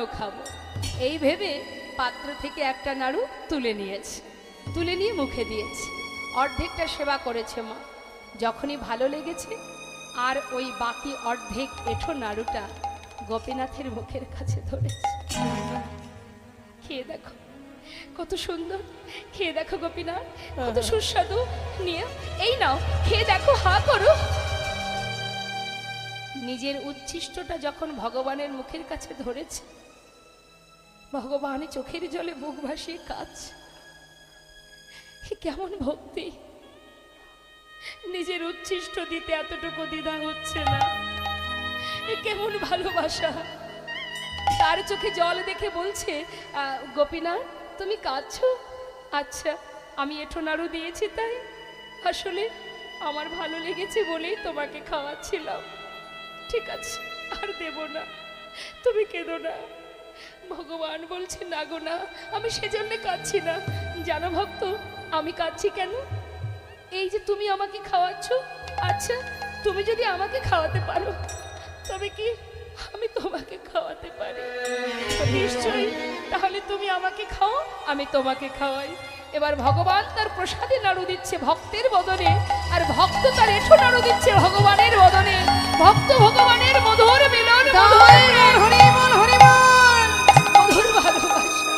আমিও খাবো। এই ভেবে পাত্র থেকে একটা নাড়ু তুলে নিয়েছে, তুলে নিয়ে মুখে দিয়েছে। অর্ধেকটা সেবা করেছে মা। যখনই ভালো লেগেছে আর ওই বাকি অর্ধেক এঁঠো নাড়ুটা গোপীনাথের মুখের কাছে ধরেছে। খেয়ে দেখো কত সুন্দর, খেয়ে দেখো গোপীনাথ কত সুস্বাদু, নিয়ে এই নাও খেয়ে দেখো, হা করো। নিজের উচ্ছিষ্টটা যখন ভগবানের মুখের কাছে ধরেছে, ভগবান চোখের জলে বুক ভাসিয়ে কাঁদছে। কেমন ভক্তি! নিজের উচ্ছিষ্ট দিতে এতটুকু দ্বিধা হচ্ছে না, কেমন ভালোবাসা! তার চোখে জল দেখে বলছে, গোপীনাথ তুমি কাঁদছো? আচ্ছা, আমি এঁঠো নাড়ু দিয়েছি তাই? আসলে আমার ভালো লেগেছে বলেই তোমাকে খাওয়াচ্ছিলাম। ঠিক আছে, আর দেব না, তুমি কেঁদো না। ভগবান বলছে, না গো না, আমি সেজন্য কাঁদছি না। জানো ভক্ত, আমি কাঁদছি কেন? এই যে তুমি আমাকে খাওয়াচ্ছ, আচ্ছা তুমি যদি আমাকে খাওয়াতে পারো তবে কি আমি তোমাকে খাওয়াতে পারি? নিশ্চয়ই, তাহলে তুমি আমাকে খাও, আমি তোমাকে খাওয়াই। এবার ভগবান তার প্রসাদে নাড়ু দিচ্ছে ভক্তের বদনে, আর ভক্ত তার এঁঠো নাড়ু দিচ্ছে ভগবানের বদনে। ভক্ত ভগবানের মধুর মিলন, মধুর ভালোবাসা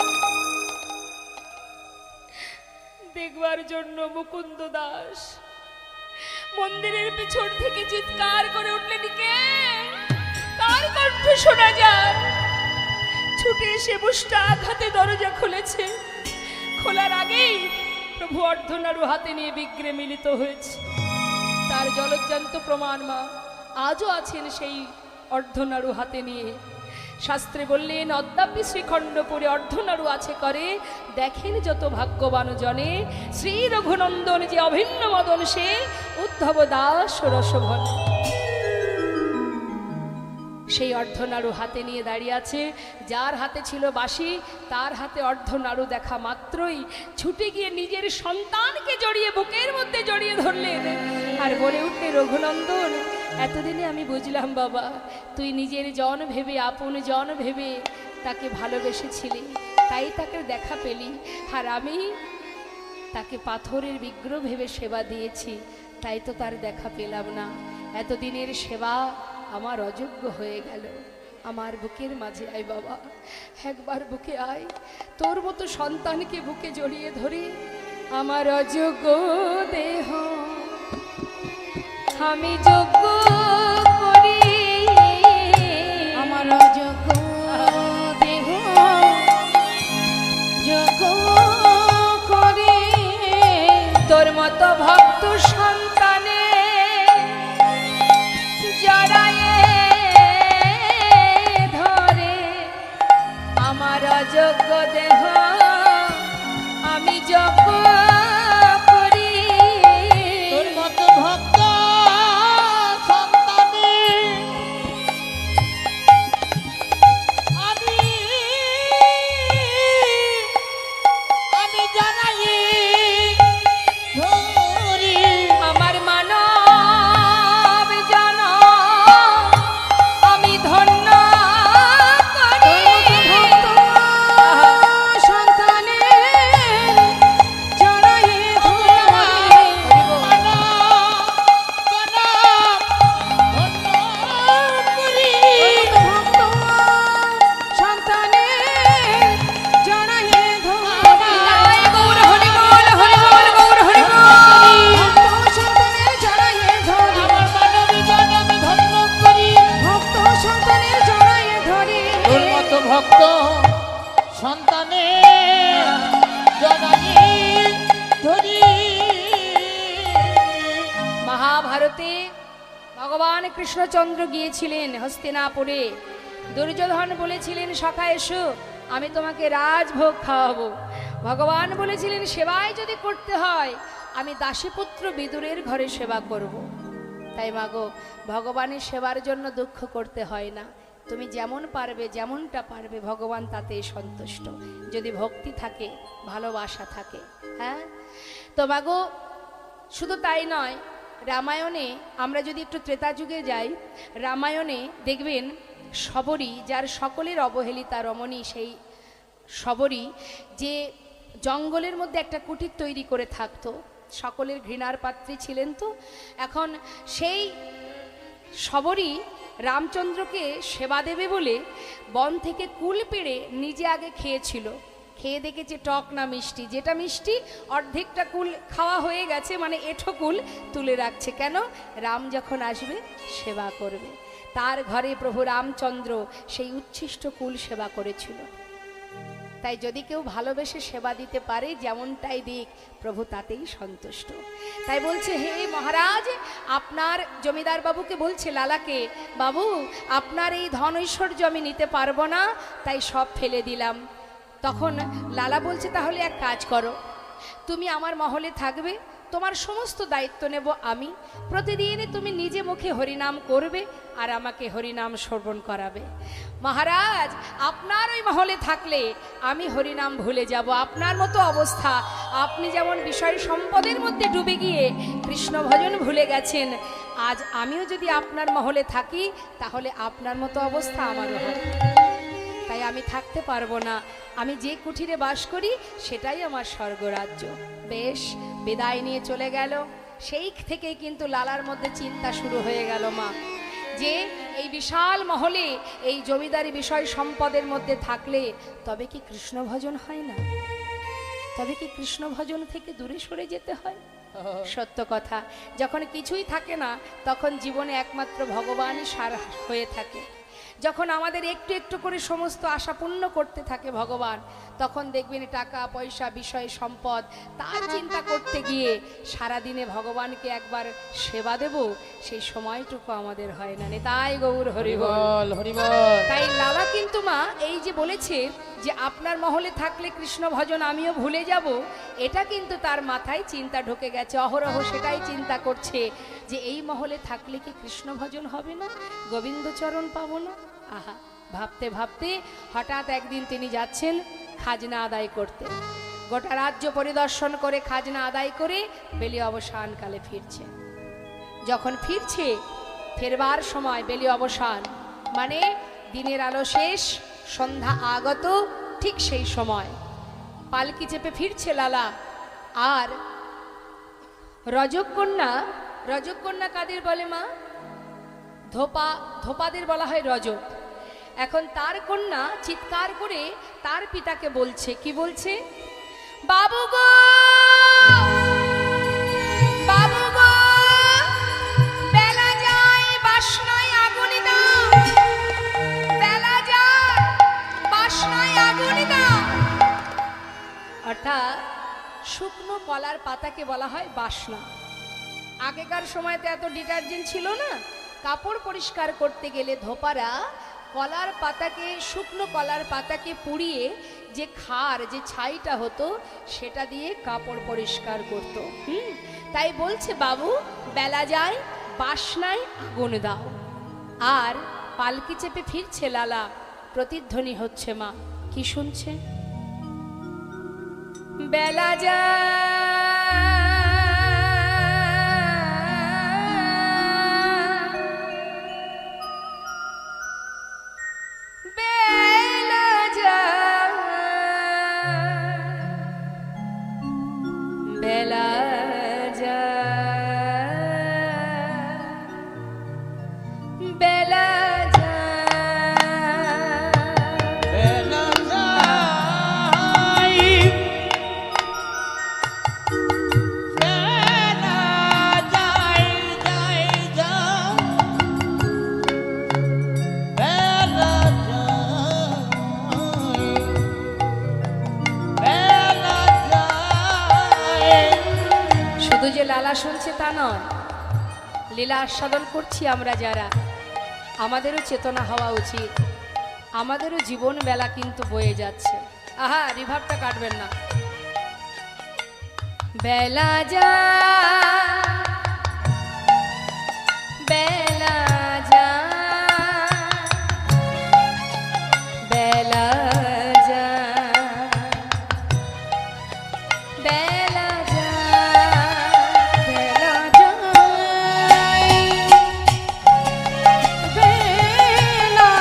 দেখবার জন্য মুকুন্দ দাস মন্দিরের পিছন থেকে চিৎকার করে উঠলেন। কে? তার কণ্ঠ শোনা যায়। ছুটে এসে মুষ্টা আঘাতে দরজা খুলেছে। খোলার আগেই প্রভু অর্ধনাড়ু হাতে নিয়ে বিগ্রে মিলিত হয়েছে। তার জলজ্জান্ত প্রমাণ মা আজও আছেন সেই অর্ধনাড়ু হাতে নিয়ে। শাস্ত্রে বললেন, অদ্যাপি শ্রীখণ্ডপুরে অর্ধনাড়ু আছে করে, দেখেন যত ভাগ্যবান জনে। শ্রী রঘুনন্দন যে অভিন্ন মদন, সে উদ্ধব দাস রসভন। সেই অর্ধনাড়ু হাতে নিয়ে দাঁড়িয়ে আছে। যার হাতে ছিল বাঁশি, তার হাতে অর্ধনাড়ু দেখা মাত্রই ছুটে গিয়ে নিজের সন্তানকে জড়িয়ে বুকের মধ্যে জড়িয়ে ধরলেন আর বলে উঠলেন, রঘুনন্দন, এতদিনে আমি বুঝলাম বাবা, তুই নিজের জন ভেবে, আপন জন ভেবে তাকে ভালোবেসেছিলি, তাই তাকে দেখা পেলি। আর আমি তাকে পাথরের বিগ্রহ ভেবে সেবা দিয়েছি, তাই তো তার দেখা পেলাম না। এতদিনের সেবা আমার অযোগ্য হয়ে গেল। আমার বুকের মাঝে আয় বাবা, একবার বুকে আয়, তোর মতো সন্তানকে বুকে জড়িয়ে ধরে আমার অযোগ্য দেহ আমি যোগ্য করি, আমার অযোগ্য দেহ যোগ্য করে তোর মতো ভক্ত সন্তানে জড়ায়ে ধরে আমার অযোগ্য দেহ আমি যোগ্য করি। তোর মতো ভক্ত সন্তানে আমি জানাই ধরি আমার মানব জন আমি ধন্য করি। সন্তানে জড়াই সন্তানে জড়াই জয় গৌর হরি বল, হরি বল, গৌর হরি বল। সন্তানের জড়াই ধরি আমার মানবী জন আমি ধন্য করি ভক্ত সন্তানের জড়াই ধরি তোর মতো ভক্ত সন্তানে জড়াই ধরি। মহাভারতে ভগবান কৃষ্ণচন্দ্র গিয়েছিলেন হস্তিনাপুরে। দুর্যোধন বলেছিলেন, সখা এসো, আমি তোমাকে রাজভোগ খাওয়াবো। ভগবান বলেছিলেন, সেবায় যদি করতে হয় আমি দাসীপুত্র বিদুরের ঘরে সেবা করব। তাই মাগো, ভগবানের সেবার জন্য দুঃখ করতে হয় না। তুমি যেমন পারবে, যেমনটা পারবে, ভগবান তাতেই সন্তুষ্ট, যদি ভক্তি থাকে, ভালোবাসা থাকে। হ্যাঁ তো মাগো, শুধু তাই নয়, রামায়ণে আমরা যদি একটু ত্রেতা যুগে যাই, রামায়ণে দেখবেন শবরী, যার সকলের অবহেলিতা রমণী, সেই শবরী যে জঙ্গলের মধ্যে একটা কুটির তৈরি করে থাকতো, সকলের ঘৃণার পাত্রী ছিলেন। তো এখন সেই শবরী রামচন্দ্রকে সেবা দেবে বলে বন থেকে কুল পেড়ে নিজে আগে খেয়েছিল। খেয়ে দেখেছে টক না মিষ্টি, যেটা মিষ্টি অর্ধেকটা কুল খাওয়া হয়ে গেছে, মানে এঁঠো কুল তুলে রাখছে। কেন? রাম যখন আসবে সেবা করবে। তার ঘরে প্রভু রামচন্দ্র সেই উচ্ছিষ্ট কুল সেবা করেছিল। তাই যদি কেউ ভালোবেসে সেবা দিতে পারে, যেমনটাই দিক, প্রভু তাতেই সন্তুষ্ট। তাই বলছে, হে মহারাজ, আপনার জমিদার বাবুকে বলছে লালাকে, বাবু আপনার এই ধন ঐশ্বর্য আমি নিতে পারবো না, তাই সব ফেলে দিলাম। তখন লালা বলছে, তাহলে এক কাজ করো, তুমি আমার মহলে থাকবে, তোমার সমস্ত দায়িত্ব নেব আমি। প্রতিদিন তুমি নিজে মুখে হরিনাম করবে আর আমাকে হরিনাম শ্রবণ করাবে। মহারাজ, আপনার ওই মহলে থাকলে আমি হরিনাম ভুলে যাব। আপনার মতো অবস্থা, আপনি যেমন বিষয় সম্পদের মধ্যে ডুবে গিয়ে কৃষ্ণ ভজন ভুলে গেছেন, আজ আমিও যদি আপনার মহলে থাকি তাহলে আপনার মতো অবস্থা আমারও হবে। তাই আমি থাকতে পারবো না, আমি যে কুঠিরে বাস করি সেটাই আমার স্বর্গরাজ্য। বেশ, বিদায় নিয়ে চলে গেল। সেই থেকেই কিন্তু লালার মধ্যে চিন্তা শুরু হয়ে গেল মা, যে এই বিশাল মহলে এই জমিদারি বিষয় সম্পদের মধ্যে থাকলে তবে কি কৃষ্ণ ভজন হয় না? তবে কি কৃষ্ণ ভজন থেকে দূরে সরে যেতে হয়? সত্য কথা, যখন কিছুই থাকে না তখন জীবনে একমাত্র ভগবানই সার হয়ে থাকে। যখন আমাদের একটু একটু করে সমস্ত আশা পূর্ণ করতে থাকে ভগবান, তখন দেখবেন টাকা পয়সা বিষয় সম্পদ তার চিন্তা করতে গিয়ে সারাদিনে ভগবানকে একবার সেবা দেব সেই সময়টুকু আমাদের হয় না। তাই গৌর হরিবল হরিবল। তাই লালা কিন্তু মা এই যে বলেছে যে আপনার মহলে থাকলে কৃষ্ণ ভজন আমিও ভুলে যাব, এটা কিন্তু তার মাথায় চিন্তা ঢুকে গেছে। অহরহ সেটাই চিন্তা করছে যে এই মহলে থাকলে কি কৃষ্ণ ভজন হবে না, গোবিন্দচরণ পাবো না। আহা, ভাবতে ভাবতে হঠাৎ একদিন তিনি যাচ্ছেন খাজনা আদায় করতে। গোটা রাজ্য পরিদর্শন করে খাজনা আদায় করে বেলি অবসানকালে ফিরছে। যখন ফিরছে, ফেরবার সময় বেলি অবসান, মানে দিনের আলো শেষ, সন্ধ্যা আগত, ঠিক সেই সময় পালকি চেপে ফিরছে লালা। আর রজকন্যা, রজকন্যা কাদের বলে মা? ধোপাদের বলা হয় রজক। এখন তার কন্যা চিৎকার করে তার পিতাকে বলছে, কি বলছে? বাবু গো, বাবু গো, বেলা যায় বাসনায় আগুন দাও, বেলা যায় বাসনায় আগুন দাও। অর্থাৎ শুকনো কলার পাতাকে বলা হয় বাসনা। আগেকার সময়তে এত ডিটারজেন্ট ছিল না, কাপড় পরিষ্কার করতে গেলে ধোপারা কলার পাতাকে, শুকনো কলার পাতাকে পুড়িয়ে যে খার, যে ছাইটা হতো সেটা দিয়ে কাপড় পরিষ্কার করত। তাই বলছে, বাবু বেলা যায় বাসনায় আগুন দাও। আর পালকি চেপে ফিরছে লালা, প্রতিধ্বনি হচ্ছে মা, কি শুনছে? বেলা যায় লালা শুনছে তা নয়, লীলা আস্বাদন করছি আমরা যারা, আমাদেরও চেতনা হওয়া উচিত। আমাদেরও জীবন বেলা কিন্তু বয়ে যাচ্ছে। আহা, রিভাবটা কাটবেন না। বেলা যা বেলা যা বেলা যা বেলা যা বেলা যায় বেলা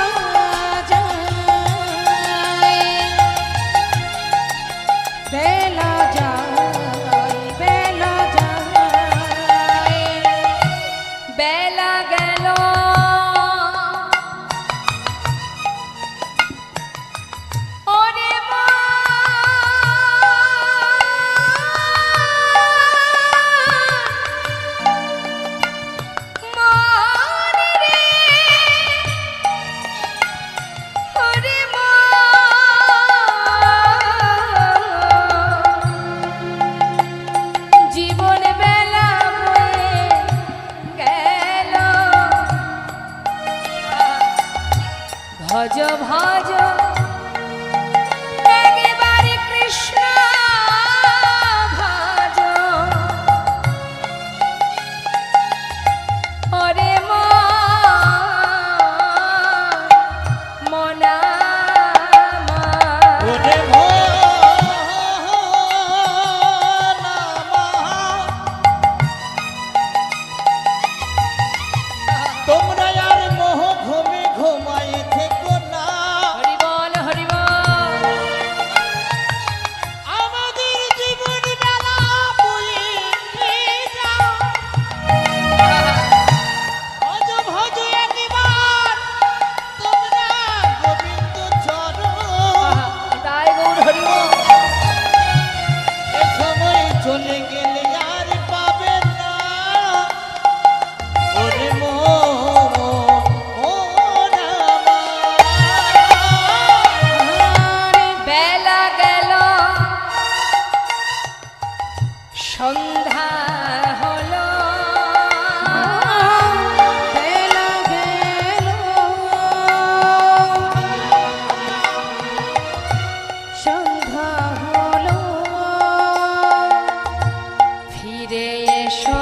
ওরে তোমরা আর মোহ ঘুমে ঘুমাই থেকো না। হরি বল হরি বল। আমাদের জীবন বেলা বয়ে যাও। ভজ ভজ একবার তোমরা গোবিন্দ চরণ। তাই গৌর হরি বল। এ সময় চলে গেলে আর পাবে না। ওরে বেলা গেল সন্ধ্যা হলো, বেলা গেল সন্ধ্যা হলো। ফিরে এসো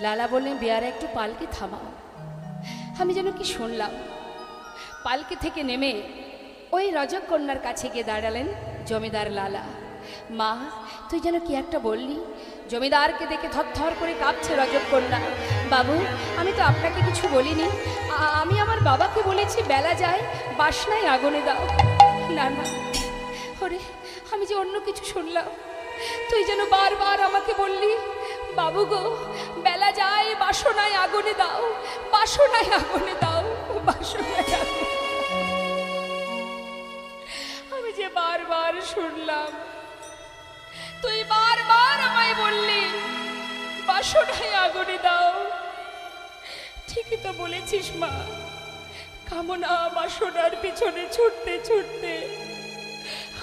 লালা বললেন, বেয়ারা একটু পালকি থামাও। আমি যেন কি শুনলাম। পালকি থেকে নেমে ওই রজক কন্যার কাছে গিয়ে দাঁড়ালেন জমিদার লালা। মা, তুই যেন কি একটা বললি। জমিদারকে দেখে থরথর করে কাঁপছে রজক কন্যা। বাবু, আমি তো আপনাকে কিছু বলিনি। আমি আমার বাবাকে বলেছি বেলা যায় বাসনায় আগুনে দাও। না না, ওরে, আমি যে অন্য কিছু শুনলাম। তুই যেন বারবার আমাকে বললি, বাবু গো, বেলা যায় বাসনায় আগুনে দাও, বাসনায় আগুনে দাও, বাসনায় আগুনে। আমি যে বারবার শুনলাম, তুই বারবার আমায় বললি বাসনায় আগুনে দাও। ঠিকই তো বলেছিস মা। কামনা বাসনার পিছনে ছুটতে ছুটতে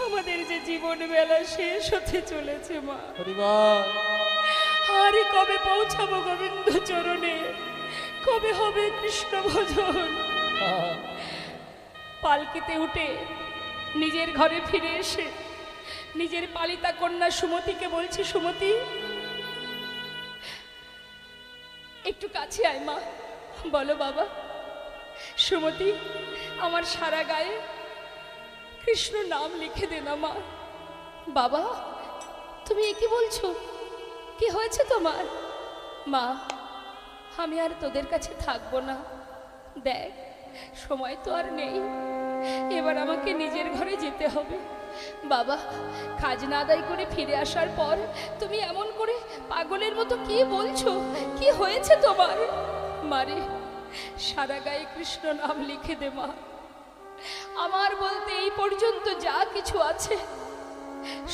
আমাদের যে জীবন বেলা শেষ হতে চলেছে মা। আরে কবে পৌঁছাবো গোবিন্দ চরণে, কবে হবে কৃষ্ণ ভজন। পালকিতে উঠে নিজের ঘরে ফিরে এসে নিজের পালিতা কন্যা সুমতিকে বলছি, সুমতি একটু কাছে আয় মা। বলো বাবা। সুমতি, আমার সারা গায়ে কৃষ্ণ নাম লিখে দে না মা। বাবা, তুমি এ কি বলছো? কি হয়েছে তোমার? মা, আমি আর তোদের কাছে থাকবো না। দেখ, সময় তো আর নেই, এবার আমাকে নিজের ঘরে যেতে হবে। বাবা, খাজনা আদায় করে ফিরে আসার পর তুমি এমন করে পাগলের মতো কি বলছো? কি হয়েছে তোমার? মারে, সারা গায়ে কৃষ্ণ নাম লিখে দে মা। আমার বলতে এই পর্যন্ত যা কিছু আছে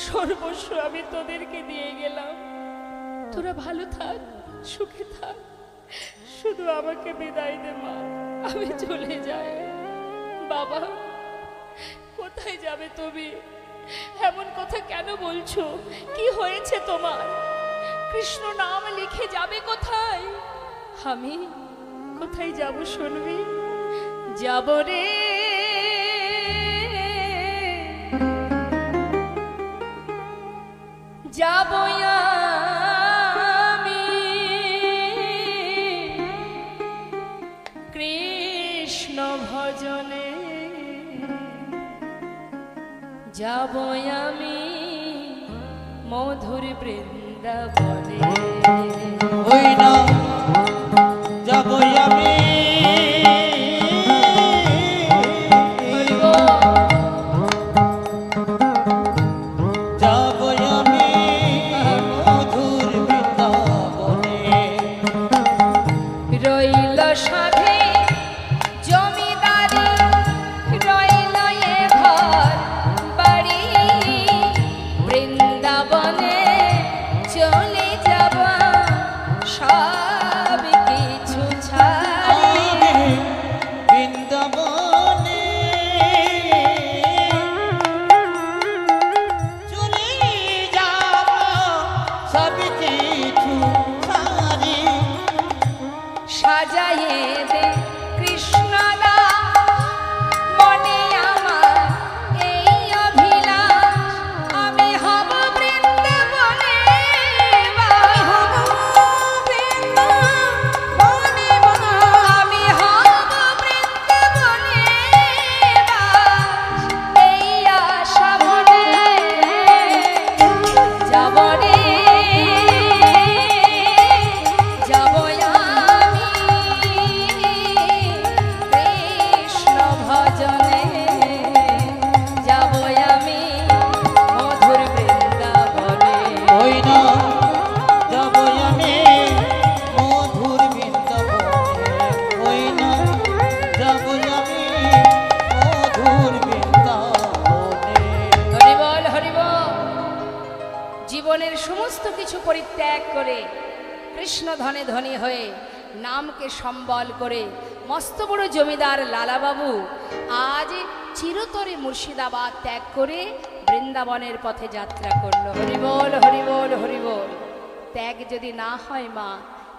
সর্বস্ব আমি তোদেরকে দিয়ে গেলাম। তোরা ভালো থাক, সুখে থাক, শুধু আমাকে বিদায় দে মা, আমি চলে যাই। বাবা, কোথায় যাবে তুমি? এমন কথা কেন বলছো? কি হয়েছে তোমার? কৃষ্ণ নাম লিখে যাবে কোথায়? আমি কোথায় যাব শুনবি? যাব রে যাব আমি কৃষ্ণ ভজনে, যাব যাবই আমি মধুর বৃন্দাবনে। ওই না যাবই আমি যাবই আমি মধুর বৃন্দাবনে। রইল সাধে জমিদারি, রইল এ ঘর বাড়ি, বৃন্দাবনে চলে যাব সব কিছু ছাড়ি। বৃন্দাবনে চলে যাব সব কিছু ছাড়ি। সাজায়ে দে কৃষ্ণদা মনে আমার এই অভিলাষ, আমি হব বৃন্দাবনে বাস। আমি হব বৃন্দাবনে বাস, এই আশা মনে যাব রে, যাব আমি কৃষ্ণ ভজনে, যাব আমি মধুর বৃন্দাবনে। ওই না যাবই আমি মধুর বৃন্দাবনে। ওই না যাবই আমি মধুর বৃন্দাবনে। হরি বল হরি বল। জীবনের সমস্ত কিছু পরিত্যাগ করে কৃষ্ণ ধনে ধনী হয়ে নামকে সম্বল করে মস্ত বড় জমিদার লালাবাবু আজ চিরতরে মুর্শিদাবাদ ত্যাগ করে বৃন্দাবনের পথে যাত্রা করলো। হরি বল হরি বল হরি বল। ত্যাগ যদি না হয় মা,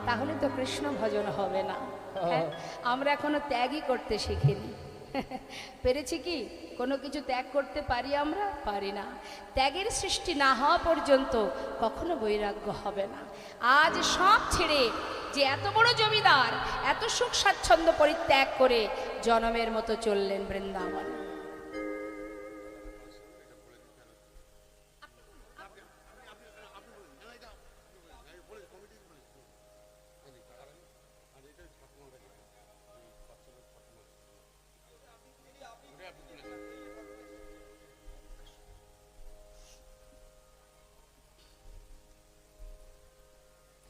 তাহলে তো কৃষ্ণ ভজন হবে না। হ্যাঁ, আমরা এখনো ত্যাগই করতে শিখিনি। পেরেছি কি কোনো কিছু ত্যাগ করতে পারি? আমরা পারি না। ত্যাগের সৃষ্টি না হওয়া পর্যন্ত কখনো বৈরাগ্য হবে না। আজ সব ছেড়ে যে এত বড় জমিদার এত সুখ স্বাচ্ছন্দ্য পরিত্যাগ করে জনমের মতো চললেন বৃন্দাবন।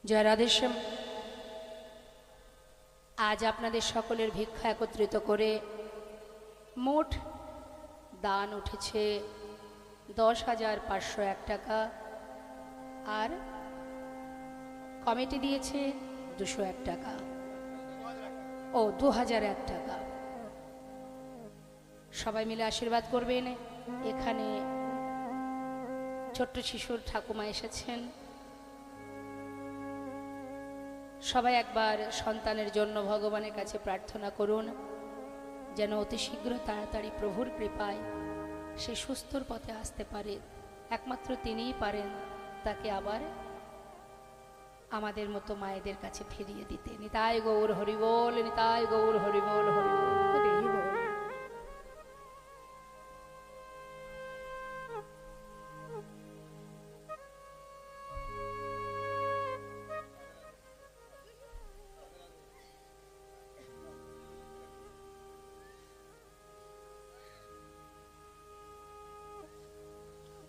জয় রাধেশ্যাম। আজ আপনাদের সকলের ভিক্ষা একত্রিত করে মোট দান উঠেছে 10,501 টাকা, আর কমিটি দিয়েছে 201 টাকা, ও 2001 টাকা। সবাই মিলে আশীর্বাদ করবেন। এখানে ছোট্ট শিশুর ঠাকুমা এসেছেন। সবাই একবার সন্তানের জন্য ভগবানের কাছে প্রার্থনা করুন যেন অতি শীঘ্র তাড়াতাড়ি প্রভুর কৃপায় সে সুস্থর পথে আসতে পারে। একমাত্র তিনিই পারেন তাকে আবার আমাদের মতো মায়েদের কাছে ফিরিয়ে দিতে। নিতাই গৌর হরিবোল, নিতাই গৌর হরিবোল, হরিবোল হরিবোল।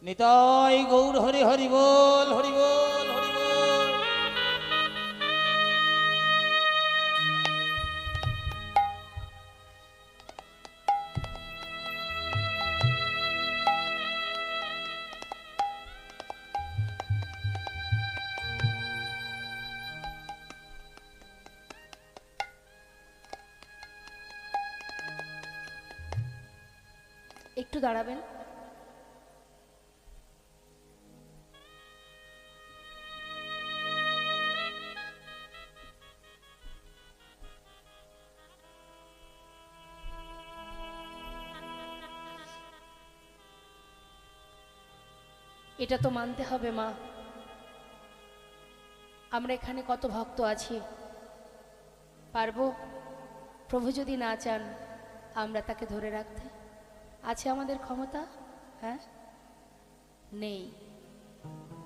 নিতাই গৌর হরি হরি বল, হরি বল, হরি বল। একটু দাঁড়াবেন। এটা তো মানতে হবে মা, আমরা এখানে কত ভক্ত আছি, পারবো? প্রভু যদি না চান আমরা তাকে ধরে রাখতে? আছে আমাদের ক্ষমতা? হ্যাঁ, নেই।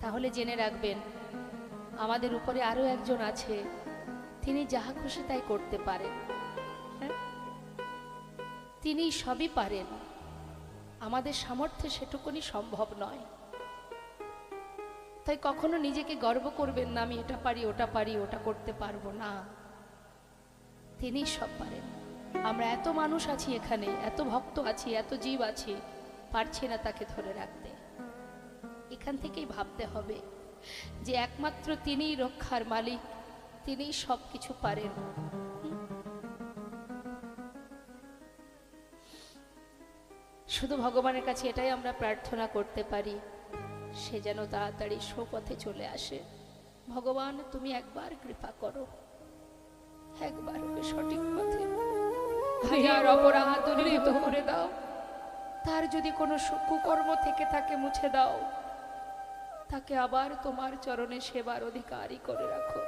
তাহলে জেনে রাখবেন, আমাদের উপরে আরো একজন আছে, তিনি যাহা খুশি তাই করতে পারেন। হ্যাঁ? তিনি সবই পারেন, আমাদের সামর্থ্যে সেটুকুনি সম্ভব নয়। তাই কখনো নিজেকে গর্ব করবেন না, আমি এটা পারি, ওটা পারি, ওটা করতে পারবো না। তিনি সব পারেন। আমরা এত মানুষ আছি এখানে, এত ভক্ত আছি, এত জীব আছি, পারছি না তাকে ধরে রাখতে। এখান থেকেই ভাবতে হবে যে একমাত্র তিনিই রক্ষার মালিক, তিনিই সব কিছু পারেন। শুধু ভগবানের কাছে এটাই আমরা প্রার্থনা করতে পারি, সে যেন তাড়াতাড়ি সুপথে চলে আসে। ভগবান, তুমি একবার কৃপা করো, একবার ওকে সঠিক পথে, হাজার অপরাধ দূরীভূত করে দাও। তার যদি কোনো কুকর্ম থেকে থাকে মুছে দাও, তাকে আবার তোমার চরণে সেবার অধিকারী করে রাখো।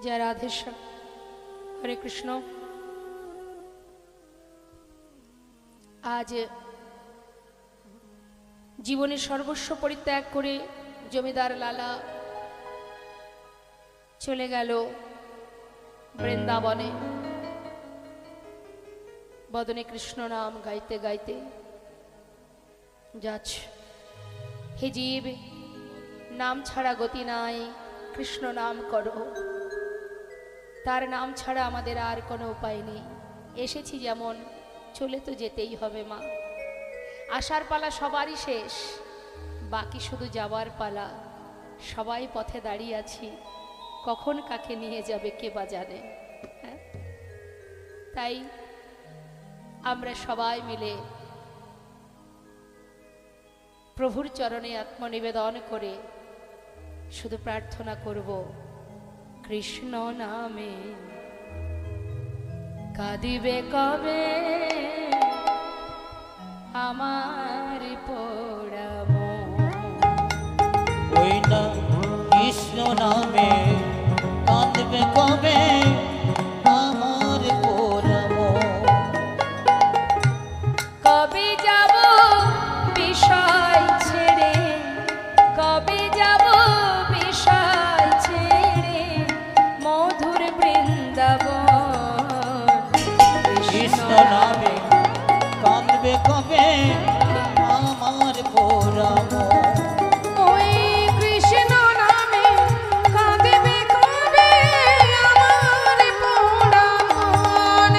জয় রাধেশ্যাম। হরে কৃষ্ণ। আজ জীবনের সর্বস্ব পরিত্যাগ করে জমিদার লালা চলে গেল বৃন্দাবনে। বদনে কৃষ্ণ নাম গাইতে গাইতে যাচ্ছে। হে জীব, নাম ছাড়া গতি নাই, কৃষ্ণ নাম করো। তার নাম ছাড়া আমাদের আর কোনো উপায় নেই। এসেছি যেমন, চলে তো যেতেই হবে মা। আসার পালা সবারই শেষ, বাকি শুধু যাওয়ার পালা। সবাই পথে দাঁড়িয়ে আছি, কখন কাকে নিয়ে যাবে কে বা জানে। হ্যাঁ, তাই আমরা সবাই মিলে প্রভুর চরণে আত্মনিবেদন করে শুধু প্রার্থনা করব, কৃষ্ণ নামে কাঁদিবে কবে আমার পোড়া মন। ওই না কৃষ্ণ নামে কাঁদবে কবে আমার পোড়া মন। কবে যাব বিষয় ছেড়ে, কবে যাব বিষয় ছেড়ে মধুর বৃন্দাবন। কৃষ্ণ নামে কাঁদবে কবে আমার পোড়া মন। ওই কৃষ্ণ নামে কাঁদিবে কবে আমার পোড়া মন।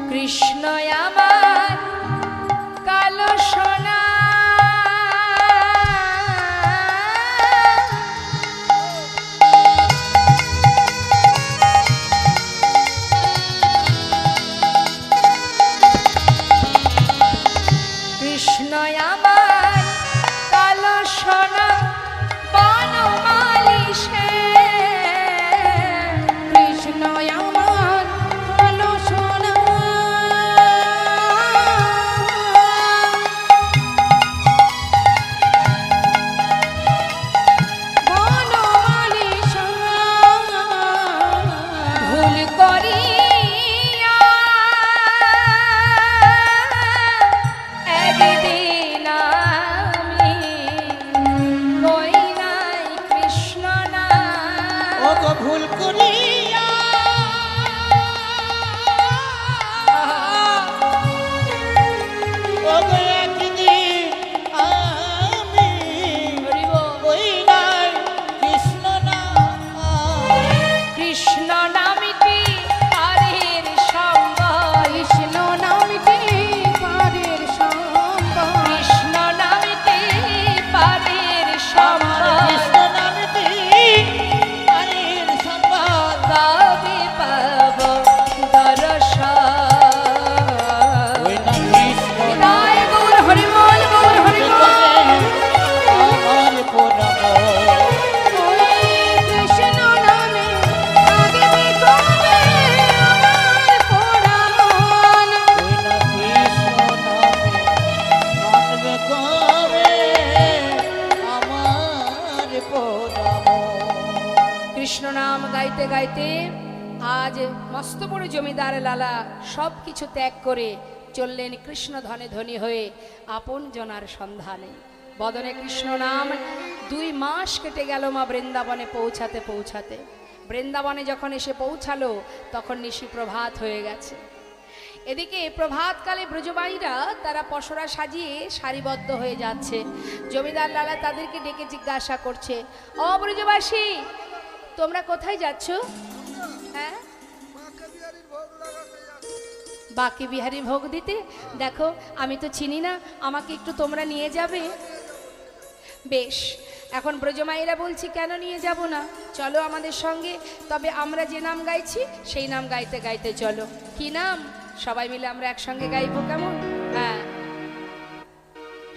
কৃষ্ণ আমার কালো সোনা, কৃষ্ণ আমার কালো সোনা বনমালী সে। কৃষ্ণ আমার কালো সোনা, বনমালী সোনা। ভুল করিয়া একদিন আমি কই নাই কৃষ্ণ নাম। ও গো ভুল করিয়া ও গো একদিন আমি ওই নাই কৃষ্ণ নাম। কৃষ্ণ নামটি পারের সম্বল, কৃষ্ণ নামটি পারের সম্বল। কৃষ্ণ নামটি পারের আমার সম্বল। কৃষ্ণ নামটি হরির সম্পদ। কবে পাব দর্শন। ওই না কৃষ্ণ জয় গৌর হরিবল, গৌর হরিবল। আমার পোড়া মন। ওই কৃষ্ণ নামে কাঁদিবে কবে আমার পোড়া মন। ওই না কৃষ্ণ নামে কাঁদবে কবে আমার পোড়া মন। কৃষ্ণ নাম গাইতে গাইতে আজ মস্ত বড় জমিদার লালা সব কিছু ত্যাগ করে চললেন কৃষ্ণ ধনে ধনী হয়ে আপন জনার সন্ধানে। বদনে কৃষ্ণ নাম 2 মাস কেটে গেল মা বৃন্দাবনে পৌঁছাতে পৌঁছাতে। বৃন্দাবনে যখন এসে পৌঁছালো তখন নিশি প্রভাত হয়ে গেছে। এদিকে প্রভাতকালে ব্রজবাইরা তারা পসরা সাজিয়ে সারিবদ্ধ হয়ে যাচ্ছে। জমিদার লালা তাদেরকে ডেকে জিজ্ঞাসা করছে, ও ব্রজবাসী, তোমরা কোথায় যাচ্ছ? হ্যাঁ, বাকি বিহারী ভোগ দিতে। দেখো আমি তো চিনি না, আমাকে একটু তোমরা নিয়ে যাবে? বেশ, এখন ব্রজমাইরা বলছি কেন নিয়ে যাব না, চলো আমাদের সঙ্গে। তবে আমরা যে নাম গাইছি সেই নাম গাইতে গাইতে চলো। কি নাম? সবাই মিলে আমরা একসঙ্গে গাইবো, কেমন? হ্যাঁ,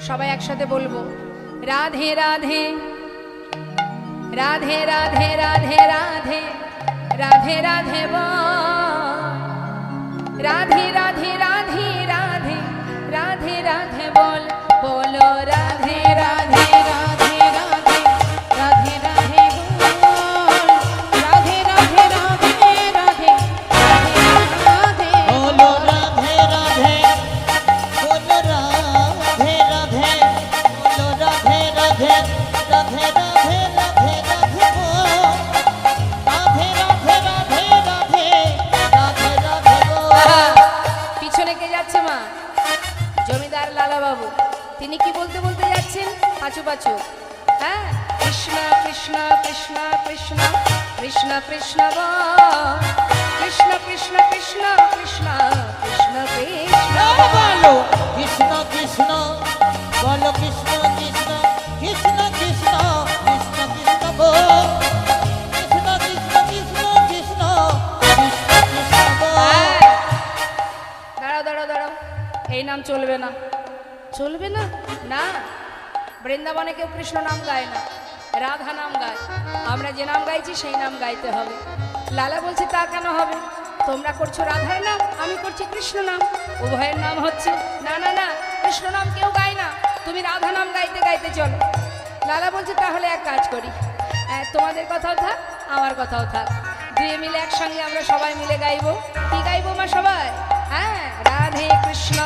সবাই একসাথে বলবো, রাধে রাধে রাধে রাধে রাধে রাধে রাধে রাধে রাধে রাধে রাধে রাধে রাধে রাধে বল, বলো রাধে রাধে রাধে রাধে রাধে রাধে বল, রাধে রাধে রাধে রাধে রাধে বলো রাধে রাধে, বলো রাধে রাধে, বলো রাধে রাধে, রাধে রাধে রাধে রাধে বল, রাধে রাধে রাধে রাধে রাধে রাধে বল। পিছনে কে যাচ্ছে মা? জমিদার লালা বাবু। তিনি কি বলতে বলতে যাচ্ছেন পাঁচু পাঁচু? হ্যাঁ, কৃষ্ণ কৃষ্ণ কৃষ্ণ কৃষ্ণ কৃষ্ণ কৃষ্ণ বল, কৃষ্ণ কৃষ্ণ কৃষ্ণ কৃষ্ণ কৃষ্ণ কৃষ্ণ বলো কৃষ্ণ কৃষ্ণ, বলো কৃষ্ণ কৃষ্ণ কৃষ্ণ কৃষ্ণ কৃষ্ণ কৃষ্ণ বল, কৃষ্ণ কৃষ্ণ কৃষ্ণ কৃষ্ণ কৃষ্ণ কৃষ্ণ বল। হ্যাঁ, দাঁড়াও দাঁড়াও দাঁড়াও, এই নাম চলবে না। চলবে না? না, বৃন্দাবনে কেউ কৃষ্ণ নাম গায় না, রাধা নাম গায়। আমরা যে নাম গাইছি সেই নাম গাইতে হবে। লালা বলছে তা কেন হবে? তোমরা করছো রাধার নাম, আমি করছি কৃষ্ণ নাম, উভয়ের নাম হচ্ছে। না না না, কৃষ্ণ নাম কেউ গায় না, তুমি রাধা নাম গাইতে গাইতে চলো। লালা বলছে তাহলে এক কাজ করি, তোমাদের কথাও থাক আমার কথাও থাক, দুয়ে মিলে একসঙ্গে আমরা সবাই মিলে গাইবো। কি গাইবো মা সবাই? হ্যাঁ, রাধে কৃষ্ণ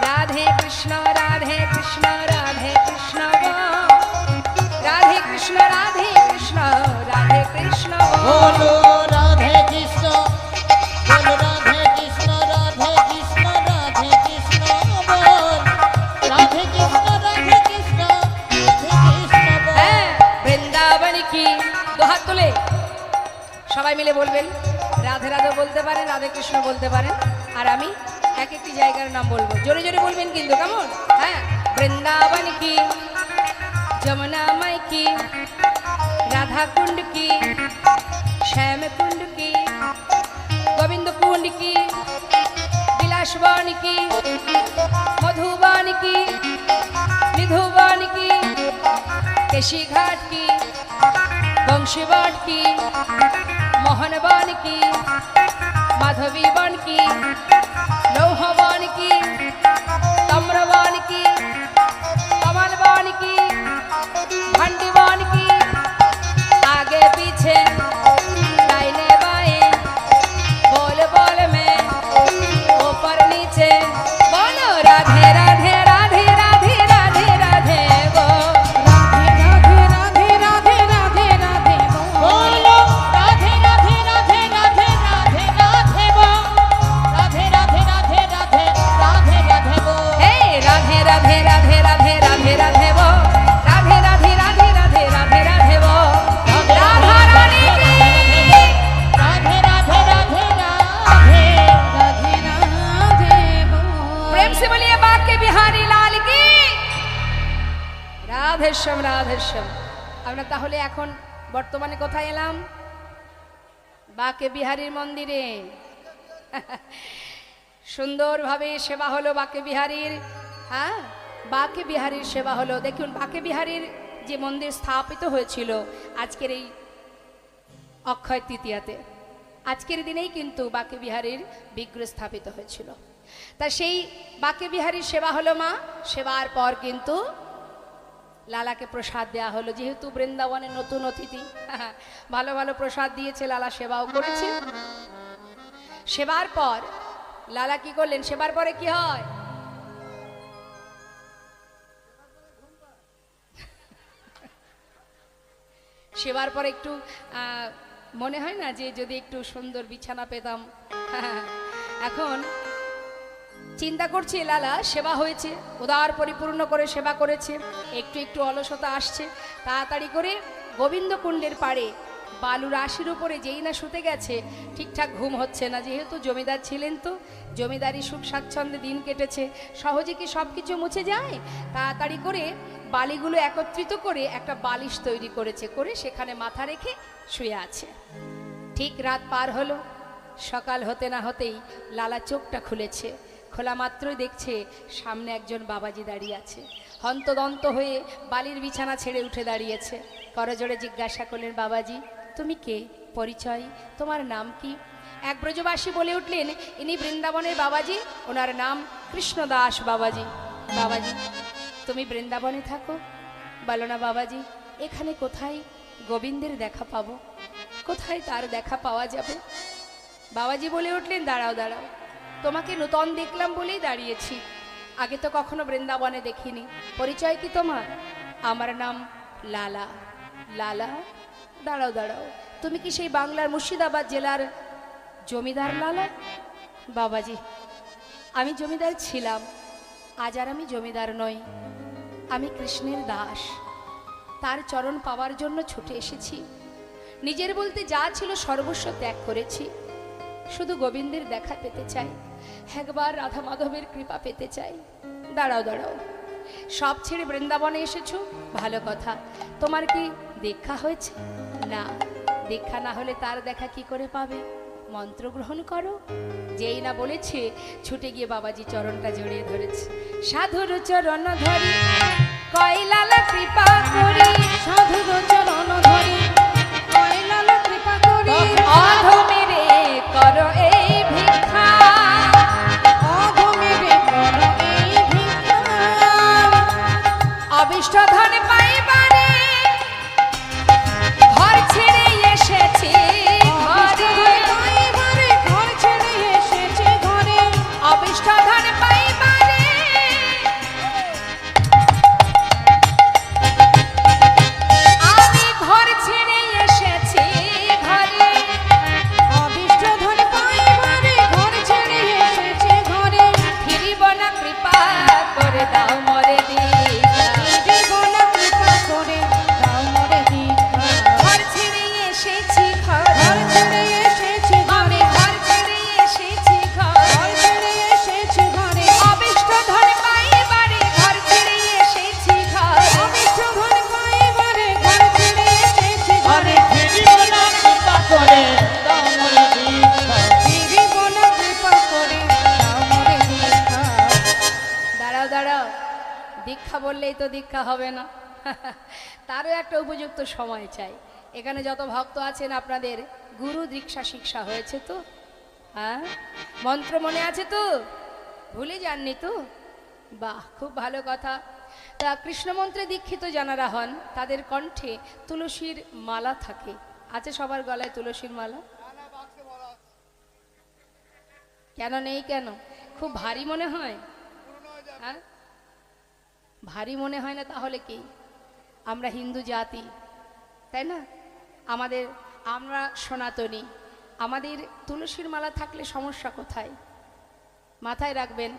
রাধে কৃষ্ণ রাধে কৃষ্ণ রাধে কৃষ্ণ রাধে কৃষ্ণ রাধে কৃষ্ণ রাধে কৃষ্ণ বলো রাধে কৃষ্ণ, বলো রাধে কৃষ্ণ, রাধে কৃষ্ণ রাধে কৃষ্ণ বল, রাধে কৃষ্ণ রাধে কৃষ্ণ রাধে কৃষ্ণ বল। হ্যাঁ, বৃন্দাবন কি, দুহাত তুলে সবাই মিলে বলবেন। রাধে রাধে বলতে পারেন, রাধে কৃষ্ণ বলতে পারেন, আর আমি এক একটি জায়গার নাম বলবো, জোরে জোরে বলবেন কিন্তু, কেমন? হ্যাঁ, বৃন্দাবন কি, যমুনা মাই কি, রাধা কুণ্ড কি, শ্যাম কুণ্ড কি, গোবিন্দ কুণ্ড কি, বিলাসবন কি, মধুবন কি, নিধুবন কি, কেশি ঘাট কি, বংশীবট কি, মোহনবন কি, মাধবী বন কি, লৌহবন কি, তাম্রবন কি, কমলবন কি, ভंडीबन की, आगे पीछे दाहिने बाएं, बोल बोल में ऊपर नीचे, बोलो राधे राधे राधे राधे राधे राधे बोल, राधे राधे राधे राधे राधे बोल, बोलो राधे राधे राधे राधे राधे राधे बोल, राधे राधे राधे राधे राधे राधे बोल। हे राधे राधे राधे राधे राधे राधे बोल, राधे राधे राधे राधे राधे राधे बोल, राधा रानी की राधे राधे राधे राधे রাধে রাধে বল। प्रेम से बोलिए बाके बिहारी लाल की রাধেশ্যাম রাধেশ্যাম। আমরা তাহলে এখন বর্তমানে কোথায় এলাম? বাকে বিহারীর মন্দিরে। সুন্দরভাবে সেবা হলো বাকে বিহারীর। হ্যাঁ, বাকে বিহারীর সেবা হলো। দেখুন, বাকে বিহারীর যে মন্দির স্থাপিত হয়েছিল আজকের এই অক্ষয় তৃতীয়াতে, আজকের দিনেই কিন্তু বাকে বিহারীর বিগ্রহ স্থাপিত হয়েছিল। তা সেই বাকে বিহারীর সেবা হলো মা। সেবার পর কিন্তু লালাকে প্রসাদ দেওয়া হলো, যেহেতু বৃন্দাবনের নতুন অতিথি, ভালো ভালো প্রসাদ দিয়েছে, লালা সেবাও করেছে। সেবার পর লালা কি করলেন? সেবার পরে কি হয়? সেবার পরে একটু মনে হয় না যে যদি একটু সুন্দর বিছানা পেতাম। এখন চিন্তা করছি, লালা সেবা হয়েছে, উদার পরিপূর্ণ করে সেবা করেছে, একটু একটু অলসতা আসছে, তাড়াতাড়ি করে গোবিন্দ কুণ্ডের পাড়ে বালুর আশির উপরে যেই না শুতে গেছে, ঠিকঠাক ঘুম হচ্ছে না। যেহেতু জমিদার ছিলেন, তো জমিদারি সুখ স্বাচ্ছন্দ্যে দিন কেটেছে, সহজে কি সব কিছু মুছে যায়? তাড়াতাড়ি করে বালিগুলো একত্রিত করে একটা বালিশ তৈরি করেছে, করে সেখানে মাথা রেখে শুয়ে আছে। ঠিক রাত পার হলো, সকাল হতে না হতেই লালা চোখটা খুলেছে। খোলা মাত্রই দেখছে সামনে একজন বাবাজি দাঁড়িয়ে আছে। হন্তদন্ত হয়ে বালির বিছানা ছেড়ে উঠে দাঁড়িয়েছে। করজোড়ে জিজ্ঞাসা করলেন, বাবাজি তুমি কে? পরিচয়, তোমার নাম কি? এক ব্রজবাসী বলে উঠলেন, ইনি বৃন্দাবনের বাবাজি, ওনার নাম কৃষ্ণদাস বাবাজি। বাবাজি তুমি বৃন্দাবনে থাকো? বলো না বাবাজি, এখানে কোথায় গোবিন্দের দেখা পাবো? কোথায় তার দেখা পাওয়া যাবে? বাবাজি বলে উঠলেন, দাঁড়াও দাঁড়াও, তোমাকে নূতন দেখলাম বলেই দাঁড়িয়েছি, আগে তো কখনো বৃন্দাবনে দেখিনি। পরিচয় কি তোমার? আমার নাম লালা। লালা? দাঁড়াও দাঁড়াও, তুমি কি সেই বাংলার মুর্শিদাবাদ জেলার জমিদার লালা? বাবাজি আমি জমিদার ছিলাম, আজ আর আমি জমিদার নই, আমি কৃষ্ণের দাস। তার চরণ পাওয়ার জন্য ছুটে এসেছি। নিজের বলতে যা ছিল সর্বস্ব ত্যাগ করেছি, শুধু গোবিন্দের দেখা পেতে চাই, একবার রাধা মাধবের কৃপা পেতে চাই। দাঁড়াও দাঁড়াও, সব ছেড়ে বৃন্দাবনে এসেছো, ভালো কথা। তোমার কি দীক্ষা হয়েছে? না, দীক্ষা না হলে তার দেখা কি করে পাবে? মন্ত্র গ্রহণ করো। যেই না বলেছে, ছুটে গিয়ে বাবাজি চরণটা জড়িয়ে ধরেছে। সাধুর চরণ ধরি কয় লালা কৃপা করি, সাধুর চরণ ধরি কয় লালা কৃপা করি, অধমেরে করো এই ভিক্ষা, অধমেরে করো এই ভিক্ষা, অবিষ্ট ধন পাইবারে ঘর ছেড়ে এসেছি ঘরে, পাইবারে ঘর ছেড়ে এসেছে ঘরে, অবিষ্ট ধন পাইবারে আমি ঘর ছেড়ে এসেছি ঘরে, অবিষ্ট ধন পাইবারে ঘর ছেড়ে এসেছে ঘরে, ফিরিব না কৃপা করে দাও মরে দীক্ষা, জীবন কৃপা করে দাও মোরে দীক্ষা, ঘর ছেড়ে এসেছি ঘরে, ঘর ছেড়ে এসেছে আমি ঘরে, ঘর ছেড়ে এসেছি ঘরে, ঘর ছেড়ে এসেছে ঘরে, অবিষ্ট ধন পাইবারে ঘর ছেড়ে এসেছি ঘরে, অবিষ্ট ধন পাইবারে ঘর ছেড়ে এসেছে ঘরে, ফিরিব না কৃপা করে দাও মোরে দীক্ষা। জীবন কৃপা করে দাও মোরে দীক্ষা। দাঁড়াও দাঁড়াও, দীক্ষা বললেই তো দীক্ষা হবে না, তারও একটা উপযুক্ত সময় চাই। এখানে যত ভক্ত আছেন আপনাদের গুরু দীক্ষা শিক্ষা হয়েছে তো? হ্যাঁ, মন্ত্র মনে আছে তো? ভুলে যাননি তো? বাহ, খুব ভালো কথা। তা কৃষ্ণ মন্ত্রে দীক্ষিত যারা হন তাদের কণ্ঠে তুলসীর মালা থাকে। আছে সবার গলায় তুলসীর মালা? কেন নেই? কেন? খুব ভারী মনে হয়? হ্যাঁ, ভারী মনে হয় না? তাহলে কি, আমরা হিন্দু জাতি, তাই না? আমরা সনাতনী, আমাদের তুলসীর মালা থাকলে সমস্যা কোথায়? মাথায় রাখবেন,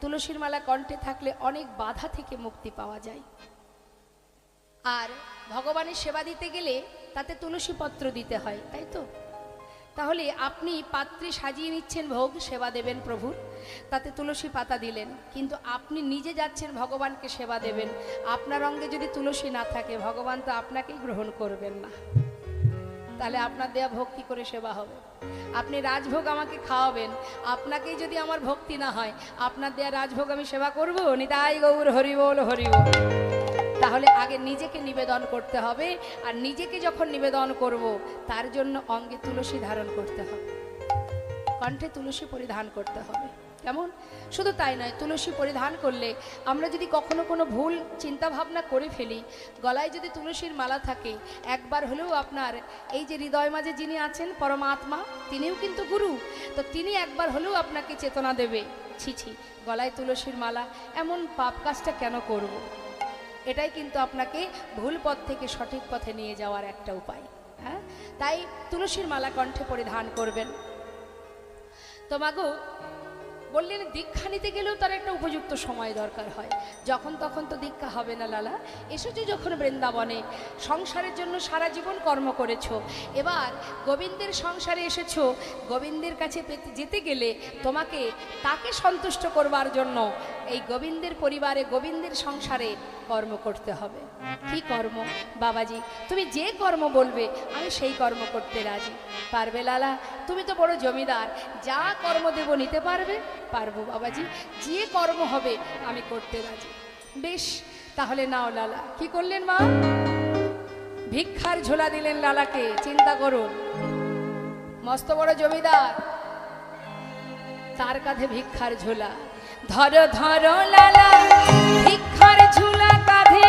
তুলসীর মালা কণ্ঠে থাকলে অনেক বাধা থেকে মুক্তি পাওয়া যায়। আর ভগবানের সেবা দিতে গেলে তাতে তুলসী পত্র দিতে হয়, তাই তো? তাহলে আপনি পাত্রে সাজিয়ে নিচ্ছেন ভোগ, সেবা দেবেন প্রভুর, তাতে তুলসী পাতা দিলেন, কিন্তু আপনি নিজে যাচ্ছেন ভগবানকে সেবা দেবেন, আপনার অঙ্গে যদি তুলসী না থাকে ভগবান তো আপনাকেই গ্রহণ করবেন না। তাহলে আপনার দেয়া ভোগ কি করে সেবা হবে? আপনি রাজভোগ আমাকে খাওয়াবেন, আপনাকেই যদি আমার ভক্তি না হয়, আপনার দেয়া রাজভোগ আমি সেবা করবো? নিতাই গৌর হরি বল হরি বল। তাহলে আগে নিজেকে নিবেদন করতে হবে, আর নিজেকে যখন নিবেদন করব তার জন্য অঙ্গে তুলসী ধারণ করতে হবে, কণ্ঠে তুলসী পরিধান করতে হবে, কেমন? শুধু তাই নয়, তুলসী পরিধান করলে আমরা যদি কখনো কোনো ভুল চিন্তা ভাবনা করে ফেলি, গলায় যদি তুলসীর মালা থাকে, একবার হলেও আপনার এই যে হৃদয় মাঝে যিনি আছেন পরমাত্মা, তিনিও কিন্তু গুরু, তো তিনি একবার হলেও আপনাকে চেতনা দেবে, ছি ছি গলায় তুলসীর মালা, এমন পাপ কাজটা কেন করব। এটাই কিন্তু আপনাকে ভুল পথ থেকে সঠিক পথে নিয়ে যাওয়ার একটা উপায়। হ্যাঁ, তাই তুলসীর মালা কণ্ঠে পরিধান করবেন। তো মাগো বললেন দীক্ষা নিতে গেলেও তার একটা উপযুক্ত সময় দরকার হয়, যখন তখন তো দীক্ষা হবে না লালা। এসেছো যখন বৃন্দাবনে, সংসারের জন্য সারা জীবন কর্ম করেছো, এবার গোবিন্দের সংসারে এসেছো, গোবিন্দের কাছে যেতে গেলে তোমাকে তাকে সন্তুষ্ট করবার জন্য এই গোবিন্দের পরিবারে গোবিন্দের সংসারে কর্ম করতে হবে। কি কর্ম বাবাজি? তুমি যে কর্ম বলবে আমি সেই কর্ম করতে রাজি। পারবে লালা? তুমি তো বড় জমিদার, যা কর্ম দেব নিতে পারবে? পারবো বাবাজি, যে কর্ম হবে আমি করতে রাজি। বেশ, তাহলে নাও লালা। কি করলেন মা? ভিক্ষার ঝোলা দিলেন লালাকে। চিন্তা করুন, মস্ত বড় জমিদার, তার কাঁধে ভিক্ষার ঝোলা। ধরো ধরো লালা ভিক্ষার ঝোলা কাঁধে,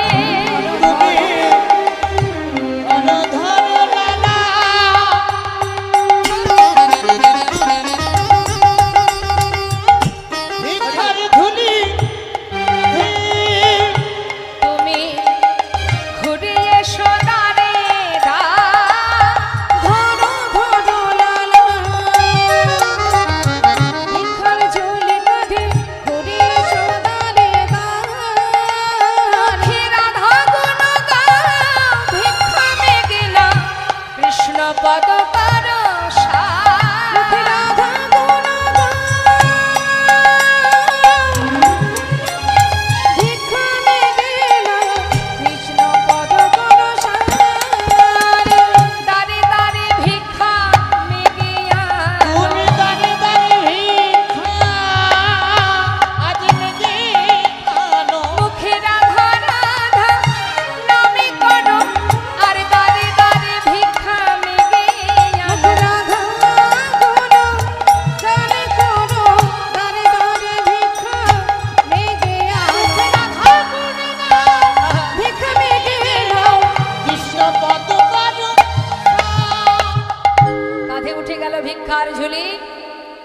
ভিক্ষার ঝুলি।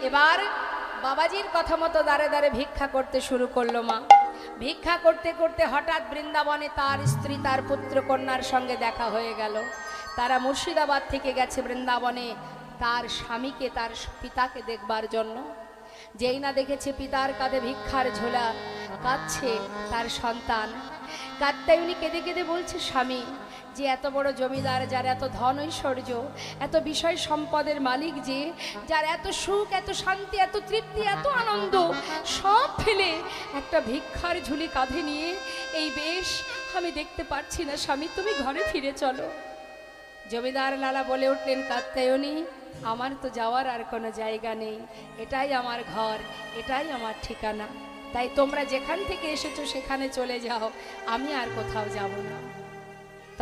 এবার বাবাজির কথা মতো দাঁড়ে দাঁড়ে ভিক্ষা করতে শুরু করলো মা। ভিক্ষা করতে করতে হঠাৎ বৃন্দাবনে তার স্ত্রী তার পুত্র কন্যার সঙ্গে দেখা হয়ে গেল। তারা মুর্শিদাবাদ থেকে গেছে বৃন্দাবনে তার স্বামীকে, তার পিতাকে দেখবার জন্য। যেই না দেখেছে পিতার কাঁধে ভিক্ষার ঝোলা, কাঁদছে তার সন্তান। কাত্যায়নী কেঁদে কেঁদে বলছে, স্বামী যে এত বড় জমিদার, যার এত ধন ঐশ্বর্য, এত বিষয় সম্পদের মালিক, যে যার এত সুখ, এত শান্তি, এত তৃপ্তি, এত আনন্দ, সব ফেলে একটা ভিক্ষার ঝুলি কাঁধে নিয়ে এই বেশ আমি দেখতে পারছি না, স্বামী তুমি ঘরে ফিরে চলো। জমিদার লালা বলে উঠলেন, কাত্যায়নী আমার তো যাওয়ার আর কোনো জায়গা নেই, এটাই আমার ঘর, এটাই আমার ঠিকানা, তাই তোমরা যেখান থেকে এসেছো সেখানে চলে যাও, আমি আর কোথাও যাব না।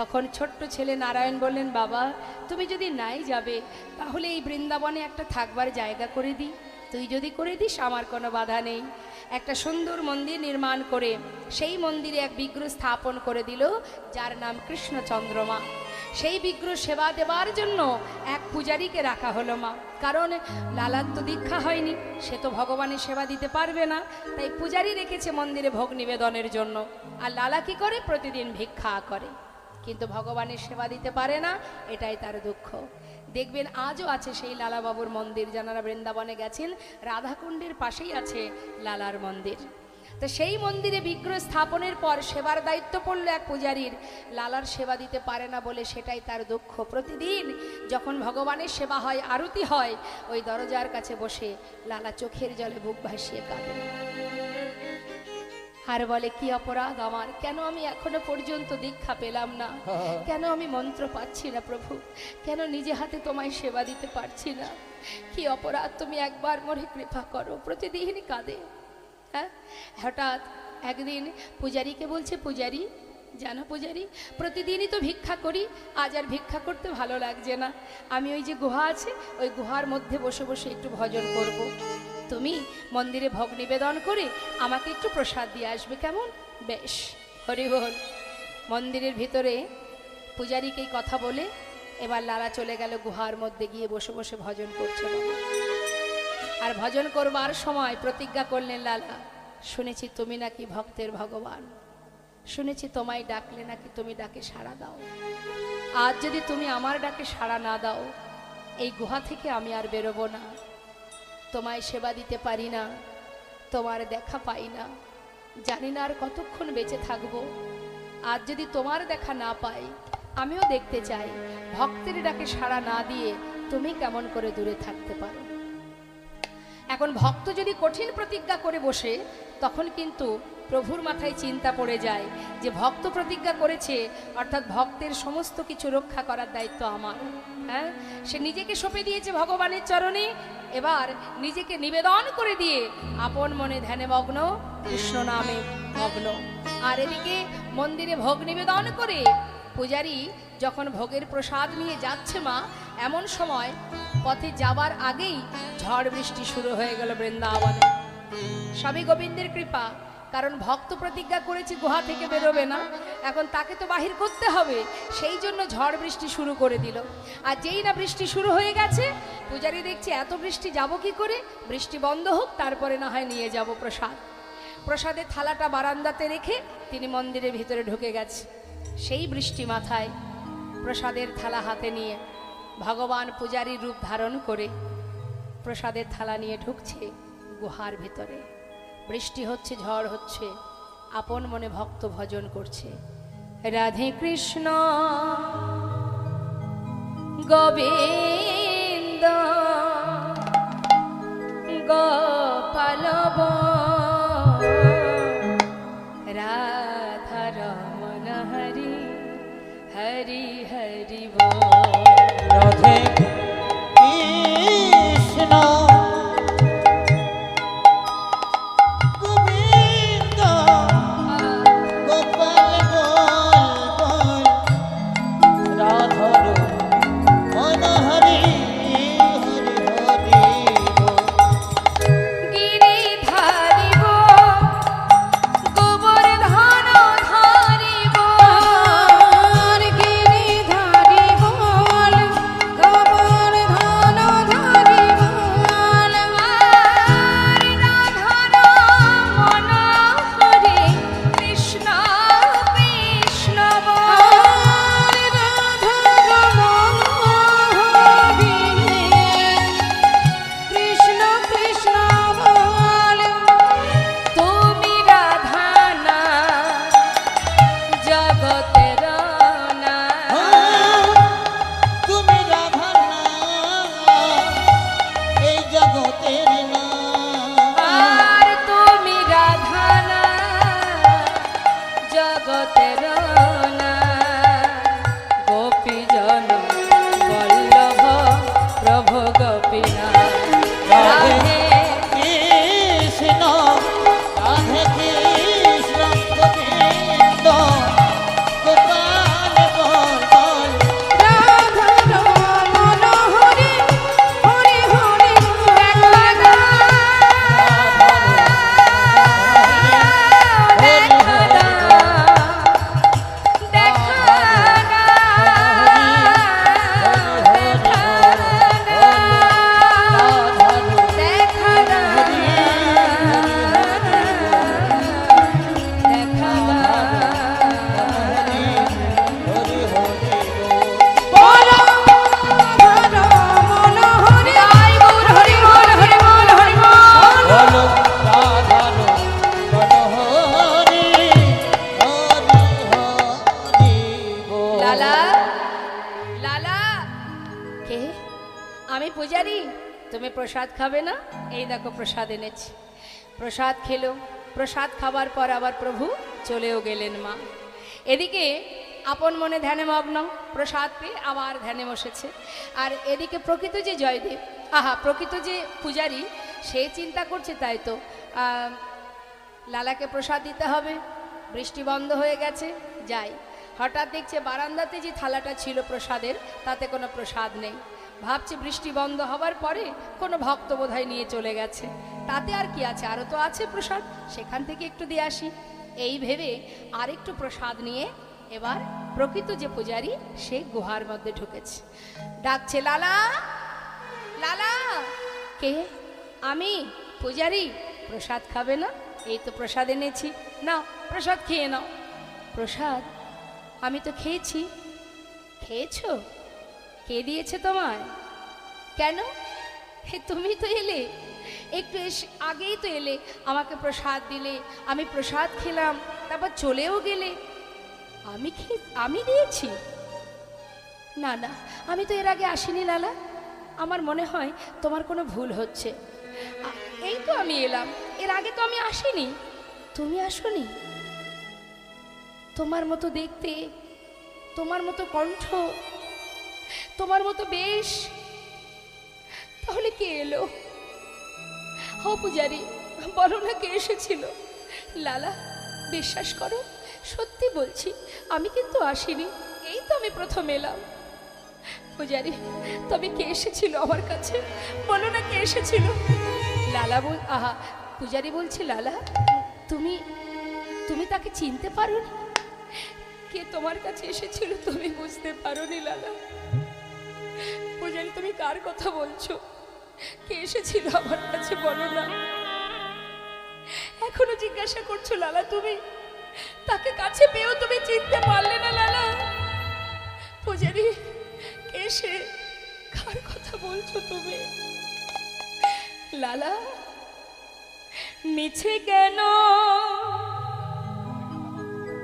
তখন ছোট্ট ছেলে নারায়ণ বললেন, বাবা তুমি যদি নাই যাবে তাহলে এই বৃন্দাবনে একটা থাকবার জায়গা করে দিই, তুই যদি করে দিস আমার কোনো বাধা নেই। একটা সুন্দর মন্দির নির্মাণ করে সেই মন্দিরে এক বিগ্রহ স্থাপন করে দিল, যার নাম কৃষ্ণচন্দ্রমা। সেই বিগ্রহ সেবা দেবার জন্য এক পূজারীকে রাখা হলো মা, কারণ লালার তো দীক্ষা হয়নি, সে তো ভগবানের সেবা দিতে পারবে না, তাই পূজারী রেখেছে মন্দিরে ভোগ নিবেদনের জন্য। আর লালা কি করে? প্রতিদিন ভিক্ষা করে, কিন্তু ভগবানের সেবা দিতে পারে না, এটাই তার দুঃখ। দেখবেন আজও আছে সেই লালা বাবুর মন্দির, যারা বৃন্দাবনে গেছেন রাধাকুণ্ডের পাশেই আছে লালার মন্দির। তো সেই মন্দিরে বিগ্রহ স্থাপনের পর সেবার দায়িত্ব পড়ল এক পূজারীর, লালার সেবা দিতে পারে না বলে সেটাই তার দুঃখ। প্রতিদিন যখন ভগবানের সেবা হয়, আরতি হয়, ওই দরজার কাছে বসে লালা চোখের জলে বুক ভাসিয়ে কাঁদে আর বলে, কি অপরাধ আমার, কেন আমি এখনো পর্যন্ত দীক্ষা পেলাম না, কেন আমি মন্ত্র পাচ্ছি না প্রভু, কেন নিজে হাতে তোমায় সেবা দিতে পারছি না, কি অপরাধ, তুমি একবার মোরে কৃপা করো। প্রতিদিন কাঁদে। হ্যাঁ, হঠাৎ একদিন পূজারীকে বলছে, পূজারী জানো পূজারী, প্রতিদিনই তো ভিক্ষা করি, আজ আর ভিক্ষা করতে ভালো লাগছে না, আমি ওই যে গুহা আছে ওই গুহার মধ্যে বসে বসে একটু ভজন করব। তুমি মন্দিরে ভোগ নিবেদন করে আমাকে একটু প্রসাদ দিয়ে আসবে, কেমন? বেশ, হরি বল। মন্দিরের ভিতরে পূজারীকে এই কথা বলে এবার লালা চলে গেল গুহার মধ্যে, গিয়ে বসে বসে ভজন করছে বাবা। আর ভজন করবার সময় প্রতিজ্ঞা করলেন লালা, শুনেছি তুমি নাকি ভক্তের ভগবান, শুনেছি তোমায় ডাকলে নাকি তুমি ডাকে সাড়া দাও। আজ যদি তুমি আমার ডাকে সাড়া না দাও, এই গুহা থেকে আমি আর বেরোবো না, তোমায় সেবা দিতে পারি না, তোমার দেখা পাই না, জানি না আর কতক্ষণ বেঁচে থাকবো। আজ যদি তোমার দেখা না পাই, আমিও দেখতে চাই ভক্তের ডাকে সাড়া না দিয়ে তুমি কেমন করে দূরে থাকতে পারো। এখন ভক্ত যদি কঠিন প্রতিজ্ঞা করে বসে, তখন কিন্তু প্রভুর মাথায় চিন্তা পড়ে যায় যে ভক্ত প্রতিজ্ঞা করেছে, অর্থাৎ ভক্তের সমস্ত কিছু রক্ষা করার দায়িত্ব আমার। হ্যাঁ, সে নিজেকে সঁপে দিয়েছে ভগবানের চরণে, এবার নিজেকে নিবেদন করে দিয়ে আপন মনে ধ্যানে মগ্ন, কৃষ্ণ নামে মগ্ন। আর এদিকে মন্দিরে ভোগ নিবেদন করে পূজারী যখন ভোগের প্রসাদ নিয়ে যাচ্ছে মা, এমন সময় পথে যাবার আগেই ঝড় বৃষ্টি শুরু হয়ে গেল বৃন্দাবনে। স্বামী গোবিন্দের কৃপা, কারণ ভক্ত প্রতিজ্ঞা করেছে গুহা থেকে বেরোবে না, এখন তাকে তো বাহির করতে হবে, সেই জন্য ঝড় বৃষ্টি শুরু করে দিল। আর যেই না বৃষ্টি শুরু হয়ে গেছে, পূজারী দেখছে এত বৃষ্টি যাব কি করে, বৃষ্টি বন্ধ হোক তারপরে না হয় নিয়ে যাব প্রসাদ। প্রসাদের থালাটা বারান্দাতে রেখে তিনি মন্দিরের ভিতরে ঢুকে গেছে। সেই বৃষ্টি মাথায় প্রসাদের থালা হাতে নিয়ে ভগবান পূজারীর রূপ ধারণ করে প্রসাদের থালা নিয়ে ঢুকছে গুহার ভিতরে। বৃষ্টি হচ্ছে, ঝড় হচ্ছে, আপন মনে ভক্ত ভজন করছে, রাধে কৃষ্ণ গোবিন্দ গোপাল রাধা রমণ হরি হরি হরি বল। রাধে কৃষ্ণ গোবিন্দ গোপাল গোল গোল রাধার মন হরি হরি হরি গিরিধারিব গোবর্ধন ধারিব, গিরিধারিব গোবর্ধন ধারিব, রাধার মন হরে কৃষ্ণ কৃষ্ণ বল। কৃষ্ণ কৃষ্ণ বল। তুমি রাধা না জগতের না, তুমি রাধার নাম এই জগতের নাম আর তুমি রাধা না জগতের না, গোপীজন বল্লভ প্রভু গোপীনাথ। রাধে কৃষ্ণ রাধে কৃষ্ণ গোবিন্দ গোপাল গোল গোল রাধার মন হরি হরি হরি লালা লালা, কে? আমি পূজারি, তুমি প্রসাদ খাবে না? এই দেখো প্রসাদ এনেছি। প্রসাদ খেলো, প্রসাদ খাবার পর আবার প্রভু চলেও গেলেন মা। এদিকে আপন মনে ধ্যানে মগ্ন, প্রসাদ পেয়ে আবার ধ্যানে বসেছে। আর এদিকে প্রকৃত যে জয়দেব, প্রকৃত যে পূজারি, সে চিন্তা করছে তাই তো লালাকে প্রসাদ দিতে হবে, বৃষ্টি বন্ধ হয়ে গেছে, যাই। হঠাৎ দেখছে বারান্দাতে যে থালাটা ছিল প্রসাদের, তাতে কোনো প্রসাদ নেই। ভাবছি বৃষ্টি বন্ধ হবার পরে কোনো ভক্ত বোধহয় নিয়ে চলে গেছে, তাতে আর কি আছে, আরও তো আছে প্রসাদ, সেখান থেকে একটু দিয়ে আসি। এই ভেবে আর একটু প্রসাদ নিয়ে এবার প্রকৃত যে পূজারী সে গুহার মধ্যে ঢুকেছে, ডাকছে লালা লালা। কে? আমি পূজারী। প্রসাদ খাবে না? এই তো প্রসাদ এনেছি, নাও প্রসাদ খেয়ে নাও। প্রসাদ? আমি তো খেয়েছি। খেয়েছো? কে দিয়েছে তোমায়? কেন? হে তুমি তো এলে, একটু আগেই তো এলে, আমাকে প্রসাদ দিলে, আমি প্রসাদ খেলাম, তারপর চলেও গেলে। আমি দিয়েছি? না না, আমি তো এর আগে আসিনি লালা, আমার মনে হয় তোমার কোনো ভুল হচ্ছে। এই তো আমি এলাম, এর আগে তো আমি আসিনি। তুমি আসোনি? তোমার মতো দেখতে, তোমার মতো কণ্ঠ, তোমার মতো বেশ, তাহলে কে এলো? ও পূজারি, বলো না কে এসেছিল? লালা বিশ্বাস করো, সত্যি বলছি, আমি কিন্তু আসিনি, এই তো আমি প্রথম এলাম। পূজারি, তবে কে এসেছিল আমার কাছে? বলো না কে এসেছিল? লালা পূজারি বলছি, লালা তুমি তুমি তাকে চিনতে পারোনি? কে তোমার কাছে এসেছিল তুমি বুঝতে পারোনি লালা? পূজারি, তুমি কার কথা বলছো? কে এসেছিল আমার কাছে বলো না। এখনো জিজ্ঞাসা করছো লালা, তুমি তাকে কাছে পেয়েও তুমি চিনতে পারলে না লালা? পূজারি, কে সে? কার কথা বলছো তুমি? লালা মিছে কেন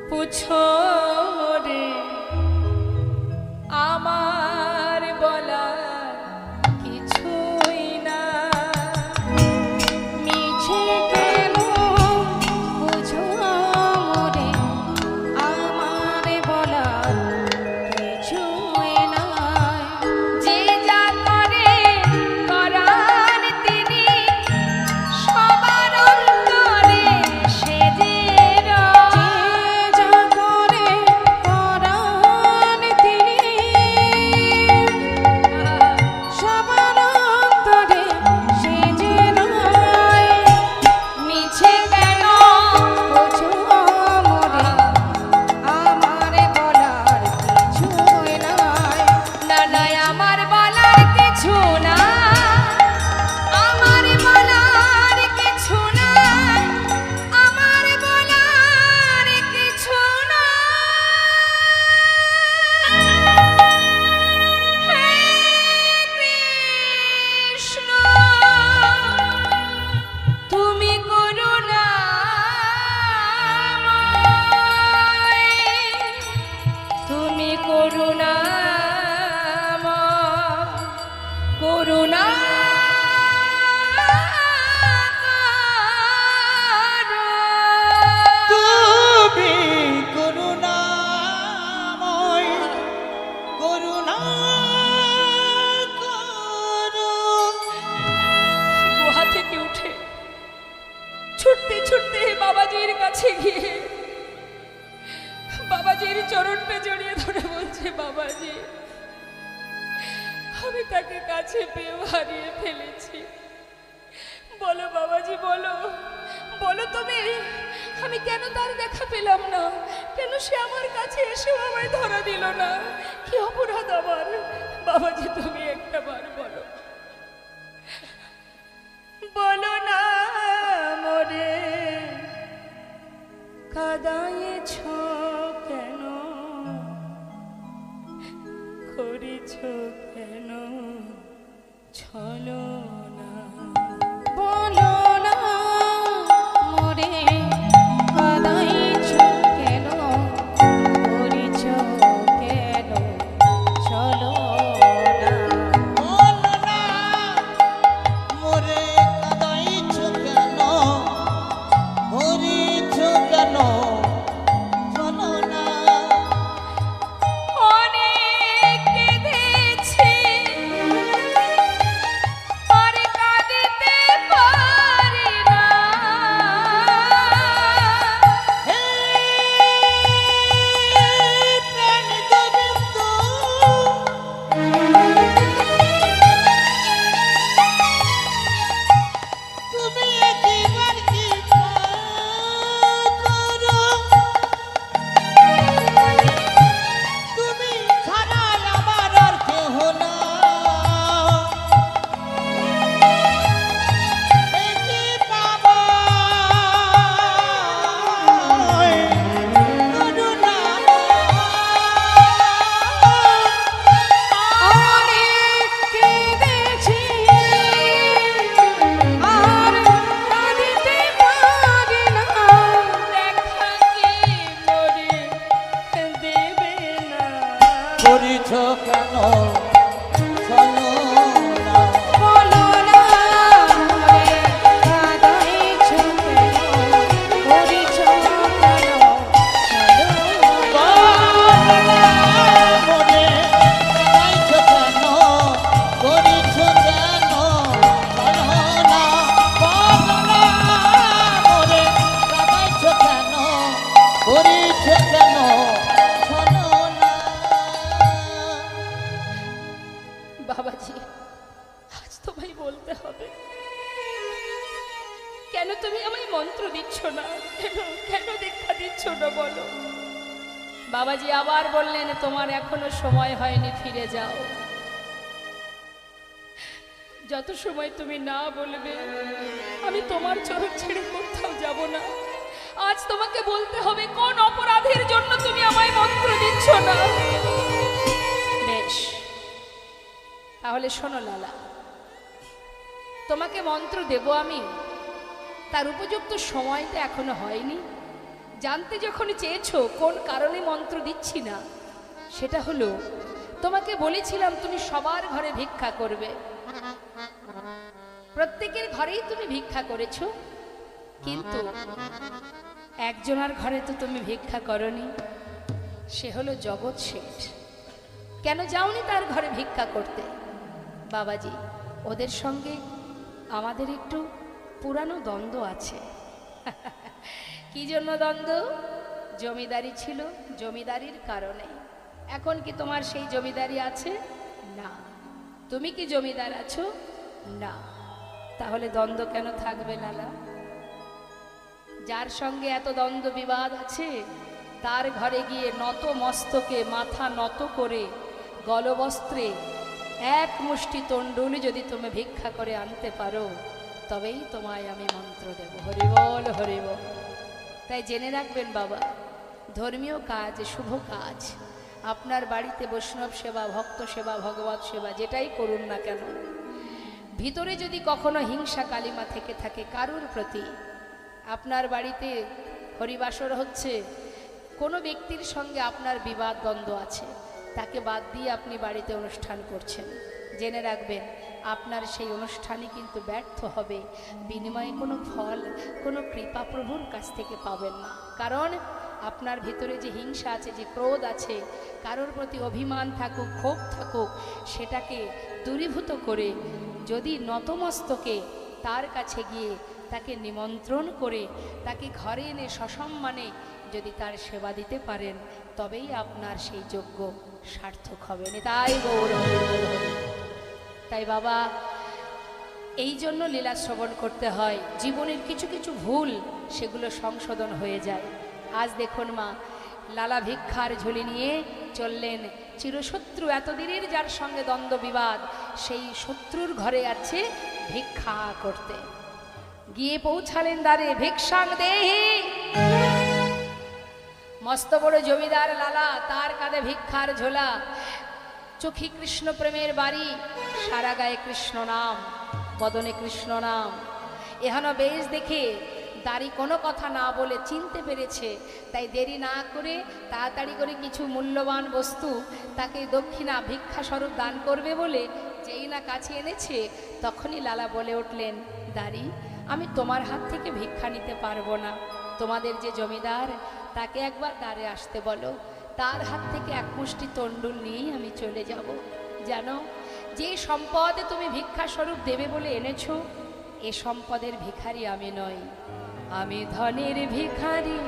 পুছো রে, আমার বলা কিছুই না। মিছে কেন বুঝো মোরে, আমার বলার কিছুই নাই। যে যা করে করার তিনি, সবার অন্তরে সে যে যে যা করে করান তিনি, সবার অন্তরে সে যে নয়। মিছে কেন বুঝো মোরে, আমার বলার কিছুই নাই। না নাই আমার বলার কিছু না, আমার বলার কিছু না, আমার বলার কিছু না। হে কৃষ্ণ, তুমি করুণাময়, তুমি করুণা তুমি করুণাময়, করুণা করো। গুহা থেকে উঠে ছুটতে ছুটতে বাবাজির কাছে গিয়ে বাবাজির চরণটা জড়িয়ে ধরে বলছে, বাবাজি আমি তাকে কাছে পেয়ে হারিয়ে ফেলেছি। বলো বাবাজি, বলো বলো তুমি, আমি কেন তার দেখা পেলাম না? কেন সে আমার কাছে এসেও আমায় ধরা দিল না? কি অপরাধ আমার? বাবাজি তুমি একটা বার বলো, বলো না মোরে, কাদায়েছ কেন, করেছ কেন ছলনা? বলো না মোরে, কাঁদাইছ কেন, করিছ কেন ছলনা? বলতে হবে। কেন তুমি আমায় মন্ত্র দিচ্ছ না? কেন কেন দীক্ষা দিচ্ছ না বলো? বাবাজি আবার বললেন, তোমার এখনো সময় হয়নি, ফিরে যাও। যত সময় তুমি না বলবে আমি তোমার চরণ ছেড়ে কোথাও যাব না। আজ তোমাকে বলতে হবে কোন অপরাধের জন্য তুমি আমায় মন্ত্র দিচ্ছ না। বেশ, তাহলে শোনো লালা, তোমাকে মন্ত্র দেব আমি, তার উপযুক্ত সময় তো এখনো হয়নি। জানতে যখন চেয়েছো কোন কারণে মন্ত্র দিচ্ছি না, সেটা হলো তোমাকে বলেছিলাম তুমি সবার ঘরে ভিক্ষা করবে, প্রত্যেকের ঘরেই তুমি ভিক্ষা করেছো, কিন্তু একজনের ঘরে তো তুমি ভিক্ষা করনি, সে হলো জগৎ শেঠ। কেন যাওনি তার ঘরে ভিক্ষা করতে? বাবাজি, ওদের সঙ্গে আমাদের একটু পুরানো দ্বন্দ্ব আছে। কি জন্য দ্বন্দ্ব? জমিদারি ছিল, জমিদারির কারণে। এখন কি তোমার সেই জমিদারি আছে? না। তুমি কি জমিদার আছো? না। তাহলে দ্বন্দ্ব কেন থাকবে লালা? যার সঙ্গে এত দ্বন্দ্ব বিবাদ আছে তার ঘরে গিয়ে নত মস্তকে, মাথা নত করে, গলবস্ত্রে এক মুষ্টি তণ্ডুলি যদি তুমি ভিক্ষা করে আনতে পারো, তবেই তোমায় আমি মন্ত্র দেব। হরিবল হরিবল। তাই জেনে রাখবেন বাবা, ধর্মীয় কাজ, শুভ কাজ, আপনার বাড়িতে বৈষ্ণব সেবা, ভক্ত সেবা, ভগবত সেবা যেটাই করুন না কেন, ভিতরে যদি কখনো হিংসা কালিমা থেকে থাকে কারুর প্রতি, আপনার বাড়িতে হরিবাসর হচ্ছে, কোনো ব্যক্তির সঙ্গে আপনার বিবাদ দ্বন্দ্ব আছে, তাকে বাদ দিয়ে আপনি বাড়িতে অনুষ্ঠান করছেন, জেনে রাখবেন আপনার সেই অনুষ্ঠানই কিন্তু ব্যর্থ হবে। বিনিময়ে কোনো ফল, কোনো কৃপা প্রভুর কাছ থেকে পাবেন না। কারণ আপনার ভিতরে যে হিংসা আছে, যে ক্রোধ আছে, কারোর প্রতি অভিমান থাকুক, ক্ষোভ থাকুক, সেটাকে দূরীভূত করে যদি নতমস্তকে তার কাছে গিয়ে তাকে নিমন্ত্রণ করে তাকে ঘরে এনে সসম্মানে যদি তার সেবা দিতে পারেন, তবেই আপনার সেই যজ্ঞ সার্থক হবে। তাই গৌর। তাই বাবা, এই জন্য লীলা শ্রবণ করতে হয়। জীবনের কিছু কিছু ভুল সেগুলো সংশোধন হয়ে যায়। আজ দেখুন মা, লালা ভিক্ষার ঝুলি নিয়ে চললেন চিরশত্রু, এতদিনের যার সঙ্গে দ্বন্দ্ব বিবাদ, সেই শত্রুর ঘরে আছে ভিক্ষা করতে। গিয়ে পৌঁছালেন দ্বারে, ভিক্ষাং দেহি। মস্ত বড় জমিদার লালা, তার কাঁধে ভিক্ষার ঝোলা, চোখে কৃষ্ণ প্রেমের বাড়ি, সারা গায়ে কৃষ্ণ নাম, বদনে কৃষ্ণ নাম। এহানো বেশ দেখে দাড়ি কোনো কথা না বলে চিনতে পেরেছে, তাই দেরি না করে তাড়াতাড়ি করে কিছু মূল্যবান বস্তু তাকে দক্ষিণা ভিক্ষা স্বরূপ দান করবে বলে যেই না কাছে এনেছে, তখনই লালা বলে উঠলেন, দাড়ি, আমি তোমার হাত থেকে ভিক্ষা নিতে পারবো না, তোমাদের যে জমিদার তাকে একবার দ্বারে আসতে বলো, তার হাত থেকে এক মুষ্টি তণ্ডুল নিয়েই আমি চলে যাব। জানো, যে সম্পদ তুমি ভিক্ষা স্বরূপ দেবে বলে এনেছো, এ সম্পদের ভিখারি আমি নই, আমি ধনের ভিখারি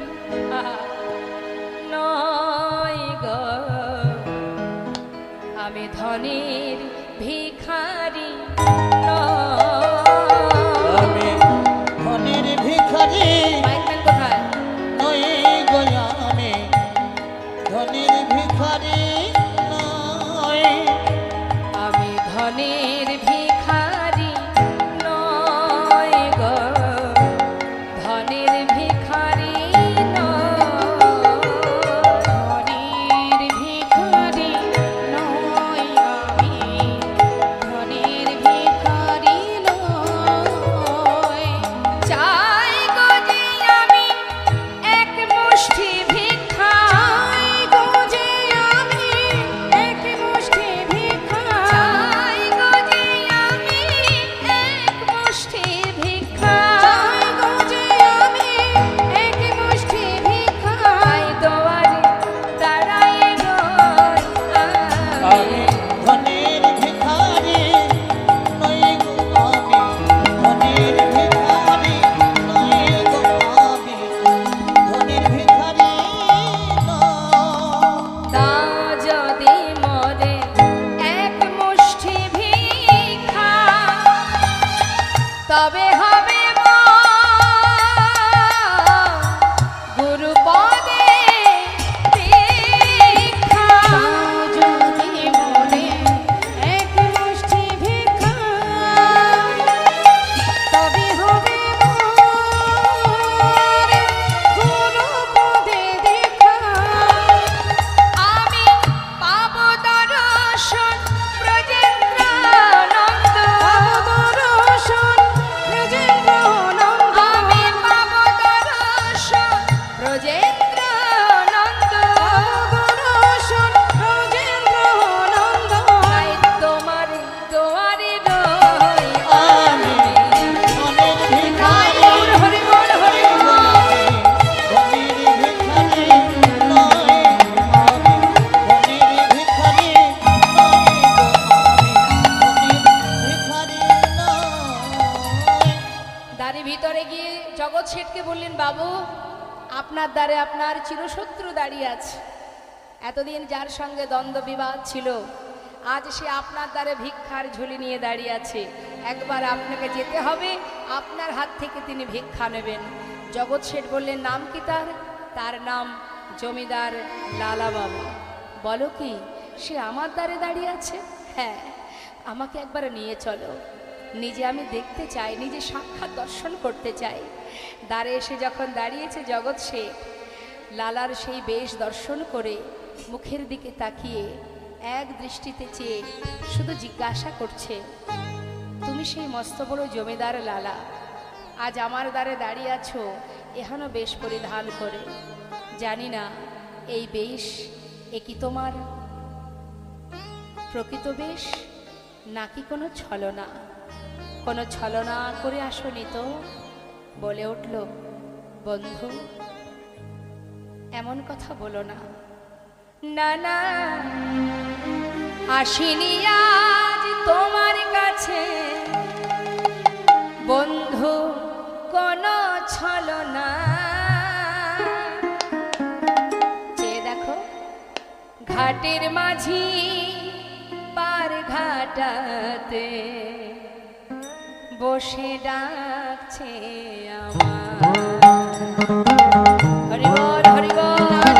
নয় গো, আমি ধনের ভিখারি আমি ধনের ভিখারি কোথায়? নই গো, আমি ধনের ভিখারি নই, আমি ধনের ভিখারি নয় গো, ধনের ভিখারি ধনের ভিখারি নয়, আমি ধনের ভিখারি তবে হবে গুরু পদে দীক্ষা। যদি মনে এক মুষ্টি ভিক্ষা, তবে হবে গুরু পদে দীক্ষা। আমি পাব দর্শন ব্রজেন্দ্রানন্দ। দর্শন ব্রজেন্দ্রানন্দ। আমি পাব দর্শন ব্রজেন্দ্রানন্দ। দর্শন ব্রজেন্দ্রানন্দ। তাই তোমার দুয়ারে রই আমি মনের ভিখারি, হরি বল হরি বল। ধনির ভিখারি নয়, আমি ধনির ভিখারি নয় গো, আমি ধনির ভিখারি নয়। দ্বারে ভিতরে গিয়ে জগৎ শেঠকে বললেন, বাবু আপনার দ্বারে আপনার চিরশত্রু দাঁড়িয়ে আছে। এতদিন যার সঙ্গে দ্বন্দ্ব বিবাদ ছিল, আজ সে আপনার দ্বারে ভিক্ষার ঝুলি নিয়ে দাঁড়িয়ে আছে। একবার আপনাকে যেতে হবে, আপনার হাত থেকে তিনি ভিক্ষা নেবেন। জগৎ শেঠ বললেন, নাম কি তার? তার নাম জমিদার লালা বাবু। বলো কি, সে আমার দ্বারে দাঁড়িয়ে আছে? হ্যাঁ, আমাকে একবার নিয়ে চলো, নিজে আমি দেখতে চাই, নিজে সাক্ষাৎ দর্শন করতে চাই। দ্বারে এসে যখন দাঁড়িয়েছে জগৎ শেঠ, লালার সেই বেশ দর্শন করে মুখের দিকে তাকিয়ে এক দৃষ্টিতে চেয়ে শুধু জিজ্ঞাসা করছে, তুমি সেই মস্ত বড় জমিদার লালা, আজ আমার দ্বারে দাঁড়িয়ে আছো এখনো বেশ পরিধান করে। জানি না এই বেশ এ কি তোমার প্রকৃত বেশ নাকি কোনো ছলনা? কোনো ছলনা করে আসনি তো? বলে উঠল, বন্ধু এমন কথা বলো না। না না, আসিনি আজ তোমার কাছে বন্ধু কোনো ছলনা। চেয়ে দেখো, ঘাটের মাঝি পার ঘাটাতে বসে ডাকছে আমার। হরি বল হরি বল।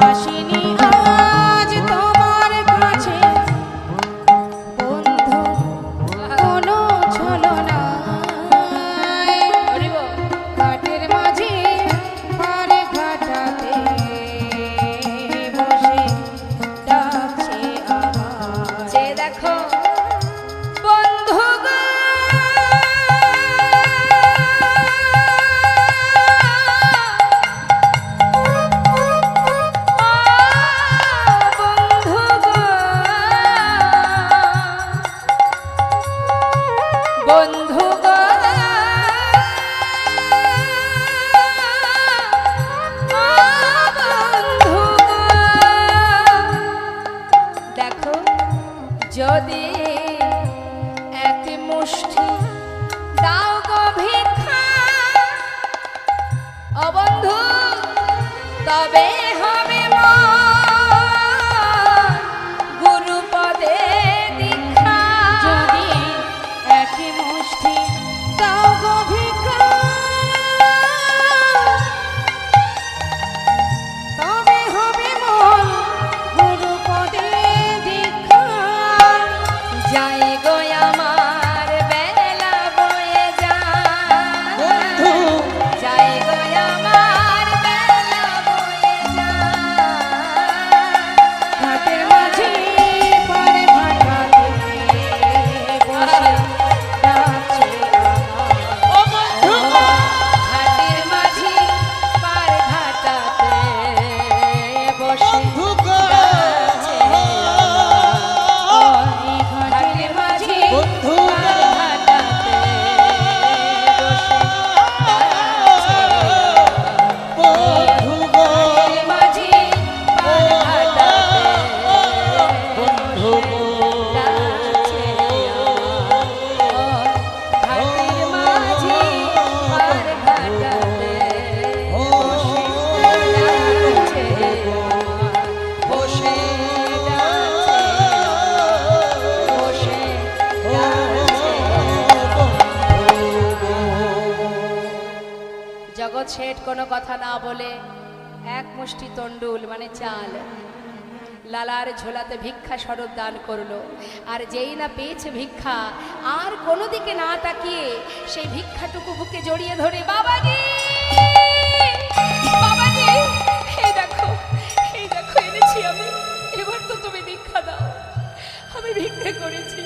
আসিনি আজ তোমার কাছে বন্ধু কোনো ছলনা। হরি বল। ঘাটের মাঝে পার ঘাটাতে বসে ডাকছে আমার। চেয়ে দেখো, বন্ধু গো, বন্ধু গো, বন্ধু গো, বন্ধু গো, দেখো যদি এক মুষ্টি দাও গো ভিক্ষা, ও বন্ধু তবে হবে গুরু পদে দীক্ষা। যদি এক মুষ্টি দাও গো ভিক্ষা, তবে হবে মন গুরু পদে দীক্ষা। শেঠ কোনো কথা না বলে এক মুষ্টি তন্ডুল মানে চাল লালার ঝোলাতে ভিক্ষা স্বরূপ দান করলো। আর যেই না পেয়েছে ভিক্ষা, আর কোনো দিকে না তাকিয়ে সেই ভিক্ষাটুকু বুকে জড়িয়ে ধরে, বাবাজি বাবাজি, এই দেখো এনেছি আমি, এবার তো তুমি ভিক্ষা দাও। আমি ভিক্ষা করেছি,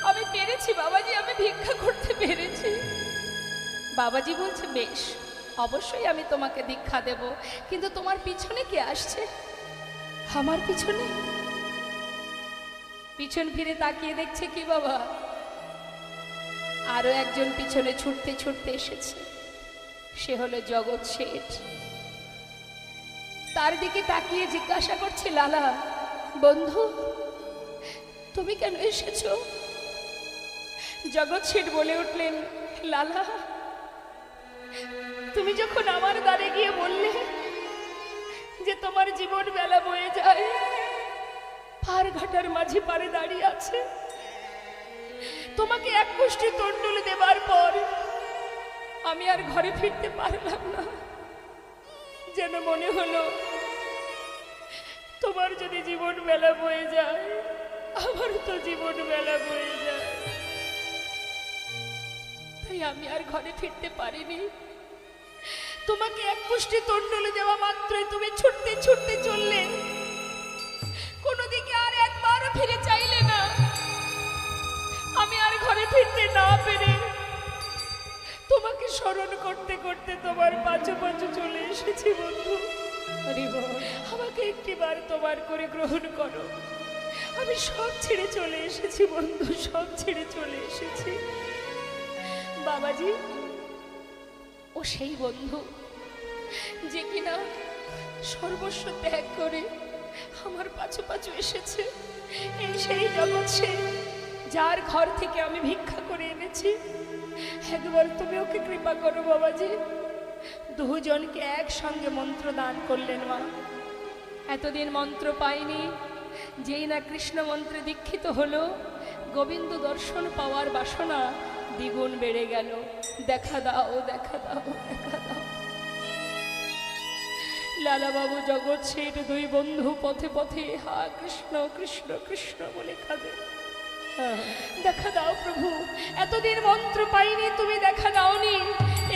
আমি পেরেছি বাবাজি, আমি ভিক্ষা করতে পেরেছি। বাবাজি বলছে, বেশ, অবশ্যই আমি তোমাকে দীক্ষা দেব, কিন্তু তোমার পিছনে কে আসছে? আমার পিছনে? পিছন ফিরে তাকিয়ে দেখছে কি বাবা, আরো একজন পিছনে ছুটতে ছুটতে এসেছে। সে হলো জগৎ শেঠ। তার দিকে তাকিয়ে জিজ্ঞাসা করছে, লালা বন্ধু, তুমি কেন এসেছো? জগৎ শেঠ বলে উঠলেন, লালা, তুমি যখন আমার দ্বারে গিয়ে বললে যে তোমার জীবন বেলা বয়ে যায়, পার ঘাটার মাঝে পারে দাঁড়িয়ে আছে, তোমাকে এক মুষ্টি তন্ডুল দেবার পর আমি আর ঘরে ফিরতে পারলাম না। যেন মনে হলো তোমার যদি জীবন বেলা বয়ে যায়, আমার তো জীবন বেলা বয়ে যায়, তাই আমি আর ঘরে ফিরতে পারিনি। তোমাকে এক মুষ্টি তন্ডুল দেওয়া মাত্রই তুমি ছুটতে ছুটতে চললে, কোনো দিকে আর একবারও ফিরে চাইলে না। আমি আর ঘরে ফিরতে না পেরে তোমাকে স্মরণ করতে করতে তোমার পাঁচু পাঁচু চলে এসেছি বন্ধু। আমাকে একটিবার তোমার করে গ্রহণ করো। আমি সব ছেড়ে চলে এসেছি বন্ধু, সব ছেড়ে চলে এসেছি। বাবাজি, ও সেই বন্ধু যে কিনা সর্বস্ব ত্যাগ করে আমার পাছু পাছু এসেছে। এই সেই জগৎ, সে যার ঘর থেকে আমি ভিক্ষা করে এনেছি। একবার তুমি ওকে কৃপা করো বাবাজি। দুজনকে একসঙ্গে মন্ত্র দান করলেন মা। এতদিন মন্ত্র পাইনি, যেই না কৃষ্ণ মন্ত্রে দীক্ষিত হলো, গোবিন্দ দর্শন পাওয়ার বাসনা দ্বিগুণ বেড়ে গেল। দেখা দাও, দেখা দাও, দেখা দাও। লালাবাবু, জগৎ শেঠ, দুই বন্ধু পথে পথে হা কৃষ্ণ কৃষ্ণ কৃষ্ণ বলে কাঁদে। দেখা দাও প্রভু, এতদিন মন্ত্র পাইনি, তুমি দেখা দাওনি,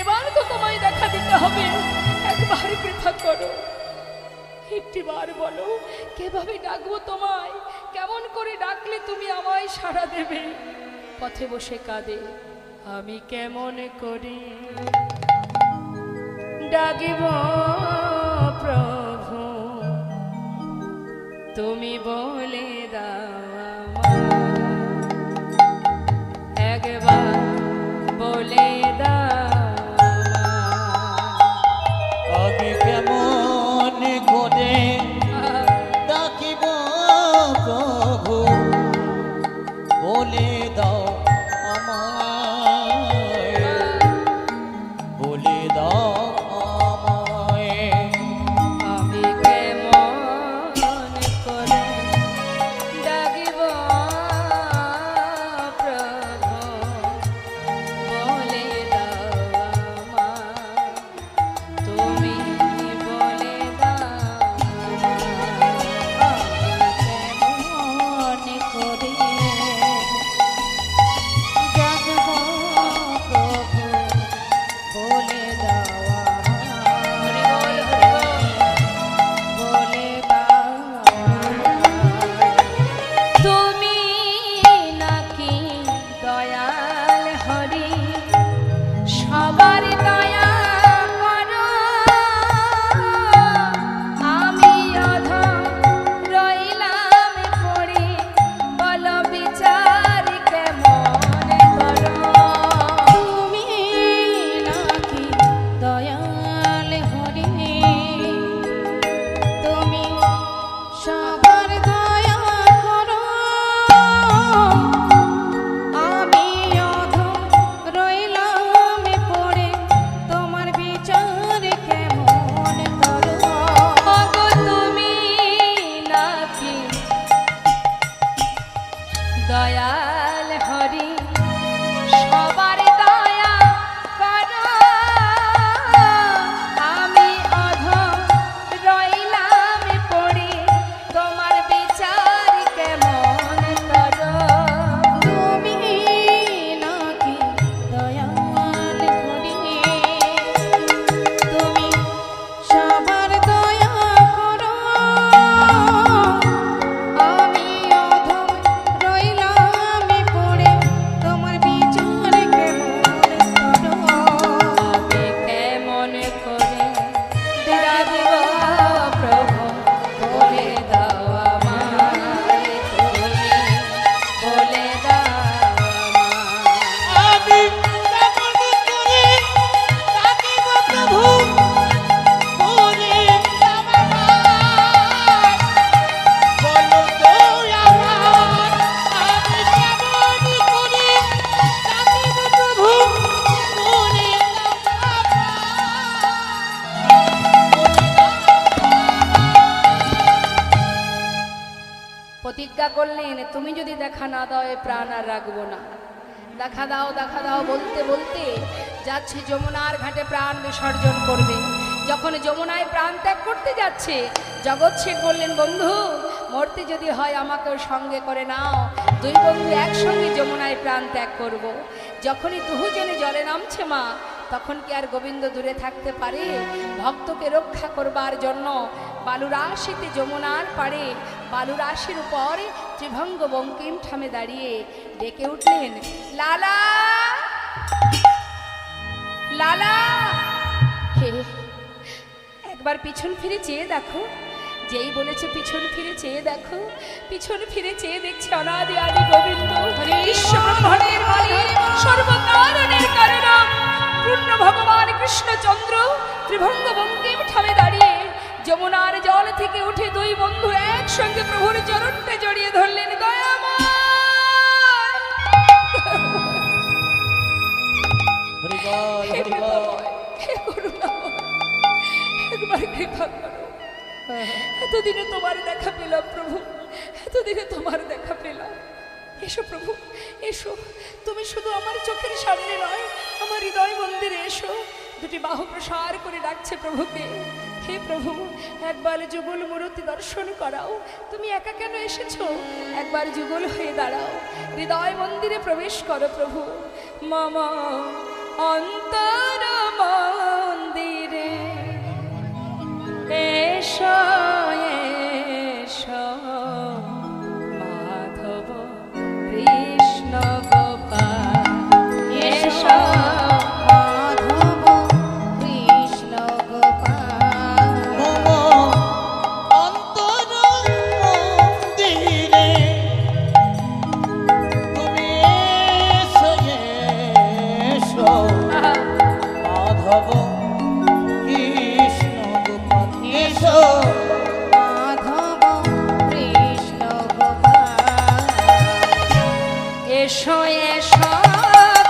এবার তো তোমায় দেখা দিতে হবে। একবার কৃপা করো, একটিবার বলো কিভাবে ডাকবো তোমায়, কেমন করে ডাকলে তুমি আমায় সাড়া দেবে। পথে বসে কাঁদে, আমি কেমন করি ডাকিব প্রভু, তুমি বলে দাও একবার, বলে দাও আমি কেমন করে ডাকিব প্রভু, বলে দাও আমায়, বলে দাও আমায়। আমি কেমন করে ডাকিব প্রভু, বলে দাও আমায়, তুমি বলে দাও কেমন করে জাগব প্রভু, বলে দাও আমায়, বলে দাও আমায়। তুমি নাকি দয়াল হরি, সবার দয়া করো, আমি অধম রইলাম পড়ে, বলো বিচার কেমন করো। তুমি নাকি দয়াল হরি, তুমি সবার দয়া করো, আমি অধম রইলাম পড়ে, করলেন, তুমি যদি দেখা না দাও এ প্রাণ আর রাখবো না, দেখা দাও বলতে বলতে যাচ্ছে যমুনার ঘাটে প্রাণ বিসর্জন করবে। যখন যমুনায় প্রাণ ত্যাগ করতে যাচ্ছে, জগৎ শেঠ বললেন, বন্ধু মরতে যদি হয় আমাকেও সঙ্গে করে নাও, দুই বন্ধু একসঙ্গে যমুনায় প্রাণ ত্যাগ করব। যখনই দুজনে জলে নামছে মা, তখন কি আর গোবিন্দ দূরে থাকতে পারে? ভক্তকে রক্ষা করবার জন্য বালুরাশিতে যমুনার পাড়ে বালুরাশির উপর ত্রিভঙ্গ বঙ্কিম ঠামে দাঁড়িয়ে ডেকে উঠলেন, লালা লালা। হে, একবার পিছন ফিরে চেয়ে দেখো। যেই বলেছে পিছন ফিরে চেয়ে দেখো, পিছন ফিরে চেয়ে দেখছে অনাদি আদি গোবিন্দ, বিশ্ব ব্রহ্মাণ্ডের মালিক, সর্বকারণের কারণ পূর্ণ ভগবান কৃষ্ণচন্দ্র ত্রিভঙ্গ বঙ্কিম ঠামে দাঁড়িয়ে যমুনার জল থেকে উঠে দুই বন্ধু একসঙ্গে প্রভুর চরণে জড়িয়ে ধরলেন। দয়াময় হরি বল, হে হরি বল। দয়াময়, হে করুণাময়, একবার কৃপা করো। এতদিনে তোমার দেখা পেলাম প্রভু, এতদিনে তোমার দেখা পেলাম। এসো প্রভু, এসো। তুমি শুধু আমার চোখের সামনে নয়, আমার হৃদয় মন্দিরে এসো। দুটি বাহু প্রসার করে ডাকছে প্রভুকে। হে প্রভু, একবার যুগল মূর্তি দর্শন করাও। তুমি একা কেন এসেছো? একবার যুগল হয়ে দাঁড়াও, হৃদয় মন্দিরে প্রবেশ করো প্রভু। মামা অন্তর মন্দিরে এসো এসো, মাধব কৃষ্ণ গোপাল এসো, মাধব কৃষ্ণ গোপাল। মম অন্তর মন্দিরে তুমি এসো, এসো, মাধব কৃষ্ণ গোপাল এসো। মাধব কৃষ্ণ গোপাল। এসো এসো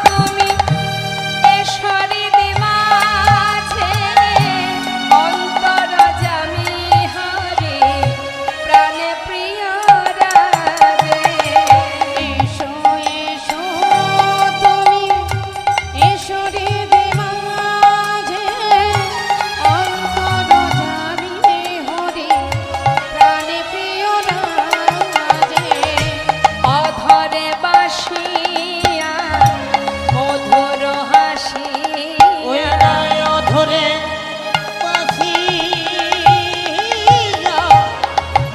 তুমি এসো হৃদি মাঝে, অন্তর জামি হরে প্রাণে প্রিয় রাজে। এসো এসো তুমি এসো হৃদি মাঝে, অন্তর জামিনে হরি প্রাণে প্রিয় রাজে। অধরে বাসিয়া মধুর ওই হাসিয়া, নয় অধরে বাসিয়া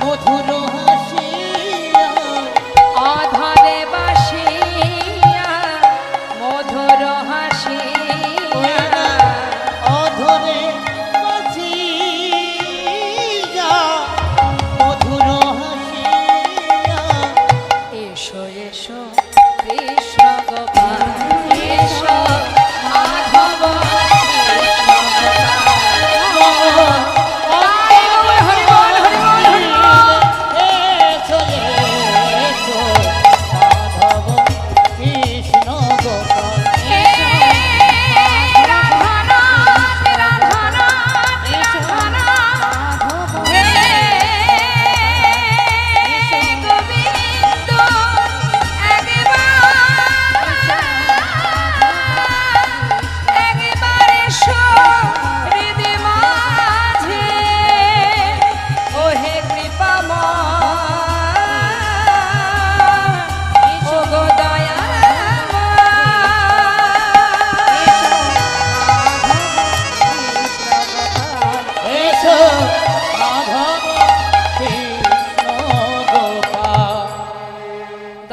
মধুর হাসিয়া, অধরে বাসিয়া মধুর হাসিয়া, অধরে বাসিয়া মধুর হাসিয়া। এসো এসো কৃষ্ণ গোপাল এসো, মাধব কৃষ্ণ গোপাল। হরি বল, হরি বল, হরি বল। এসো, এসো, মাধব কৃষ্ণ গোপাল। হে রাধানাথ, রাধানাথ, রাধানাথ, হে গোবিন্দ একবার এসো হৃদি মাঝে, ও হে কৃপাময়, ও গো এসো, মাধব কৃষ্ণ গোপাল।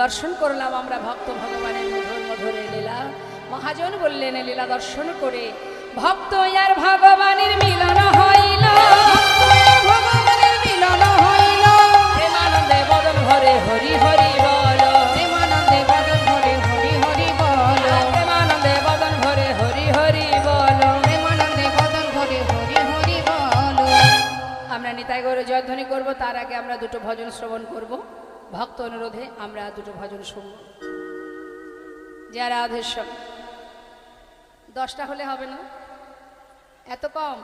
দর্শন করলাম আমরা ভক্ত ভগবানের মধুর মধুর এই লীলা। মহাজন বললেন, এই লীলা দর্শন করে ভক্ত আর ভগবানের মিলন হইল, ভগবানের মিলন হইল, প্রেমানন্দে বদন ভরে হরি হরি বল, প্রেমানন্দে বদন ভরে হরি হরি বল, প্রেমানন্দে বদন ভরে হরি হরি বল। প্রেমানন্দে বদন ভরে হরি হরি বল। আমরা নিতাই গৌর জয়ধ্বনি করব, তার আগে আমরা দুটো ভজন শ্রবণ করব। ভক্ত অনুরোধে আমরা দুটো ভজন শুনব। জয় রাধেশ্বর। 10টা হলে হবে না? এত কম?